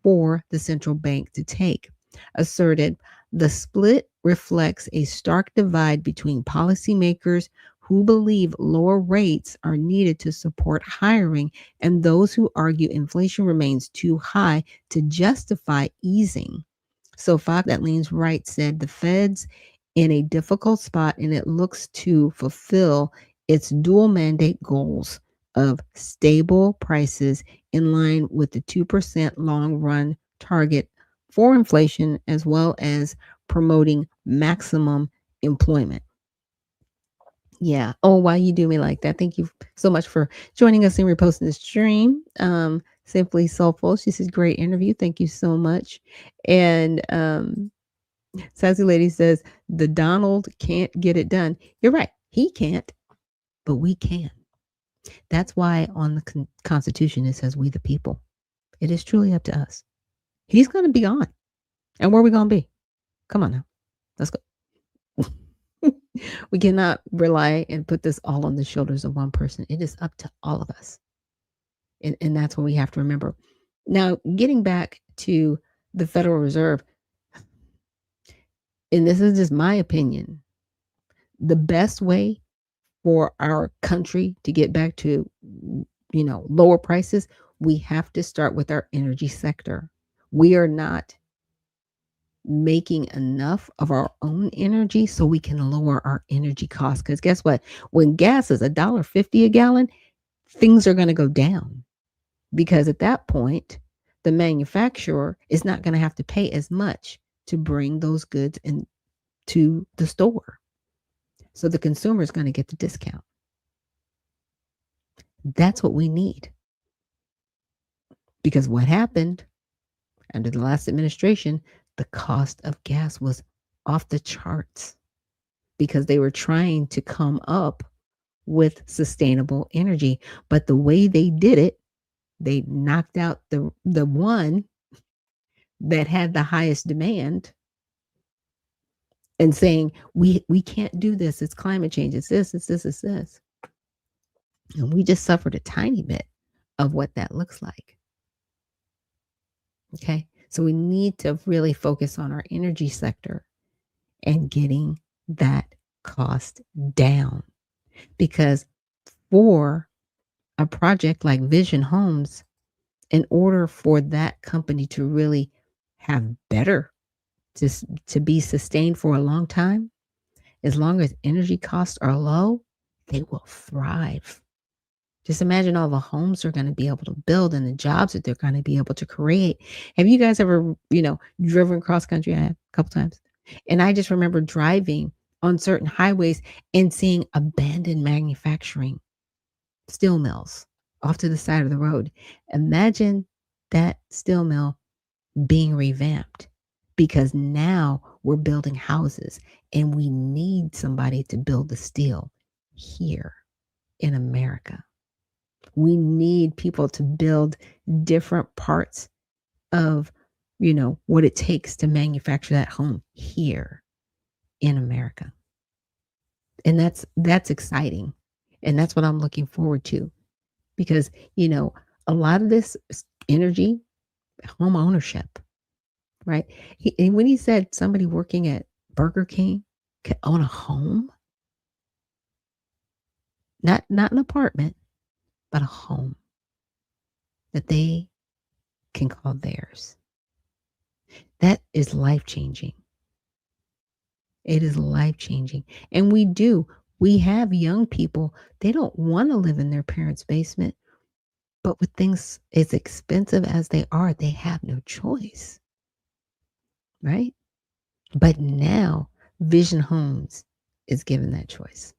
for the central bank to take, asserted the split reflects a stark divide between policymakers who believe lower rates are needed to support hiring and those who argue inflation remains too high to justify easing. So Fox that leans right said the Fed's in a difficult spot and it looks to fulfill its dual mandate goals of stable prices in line with the 2% long run target for inflation, as well as promoting maximum employment. Yeah. Oh, why you do me like that? Thank you so much for joining us and reposting the stream. Simply Soulful. She says, great interview. Thank you so much. And Sassy Lady says, the Donald can't get it done. You're right. He can't, but we can. That's why on the Constitution it says we the people. It is truly up to us. He's going to be on. And where are we going to be? Come on now. Let's go. We cannot rely and put this all on the shoulders of one person. It is up to all of us. And that's what we have to remember. Now, getting back to the Federal Reserve, and this is just my opinion, the best way for our country to get back to, lower prices, we have to start with our energy sector. We are not making enough of our own energy so we can lower our energy costs. Because guess what? When gas is $1.50 a gallon, things are going to go down. Because at that point, the manufacturer is not going to have to pay as much to bring those goods into the store. So the consumer is going to get the discount. That's what we need. Because what happened under the last administration, the cost of gas was off the charts because they were trying to come up with sustainable energy. But the way they did it, they knocked out the one that had the highest demand and saying, we can't do this. It's climate change. It's this, it's this, it's this. And we just suffered a tiny bit of what that looks like. Okay. So we need to really focus on our energy sector and getting that cost down. Because for a project like Vision Homes, in order for that company to really have better, to be sustained for a long time, as long as energy costs are low, they will thrive. Just imagine all the homes they're going to be able to build and the jobs that they're going to be able to create. Have you guys ever, driven cross country? I have a couple times. And I just remember driving on certain highways and seeing abandoned manufacturing steel mills off to the side of the road. Imagine that steel mill being revamped because now we're building houses and we need somebody to build the steel here in America. We need people to build different parts of, what it takes to manufacture that home here in America. And that's exciting. And that's what I'm looking forward to because, a lot of this energy, home ownership, right? And when he said somebody working at Burger King could own a home, not an apartment, but a home that they can call theirs. That is life-changing. It is life-changing. And we have young people, they don't want to live in their parents' basement, but with things as expensive as they are, they have no choice. Right? But now Vision Homes is given that choice.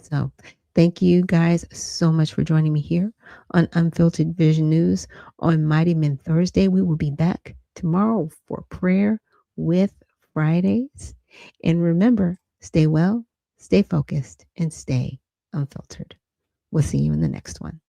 So Thank you guys so much for joining me here on Unfiltered Vision News on Mighty Men Thursday. We will be back tomorrow for Prayer with Fridays. And remember, stay well, stay focused, and stay unfiltered. We'll see you in the next one.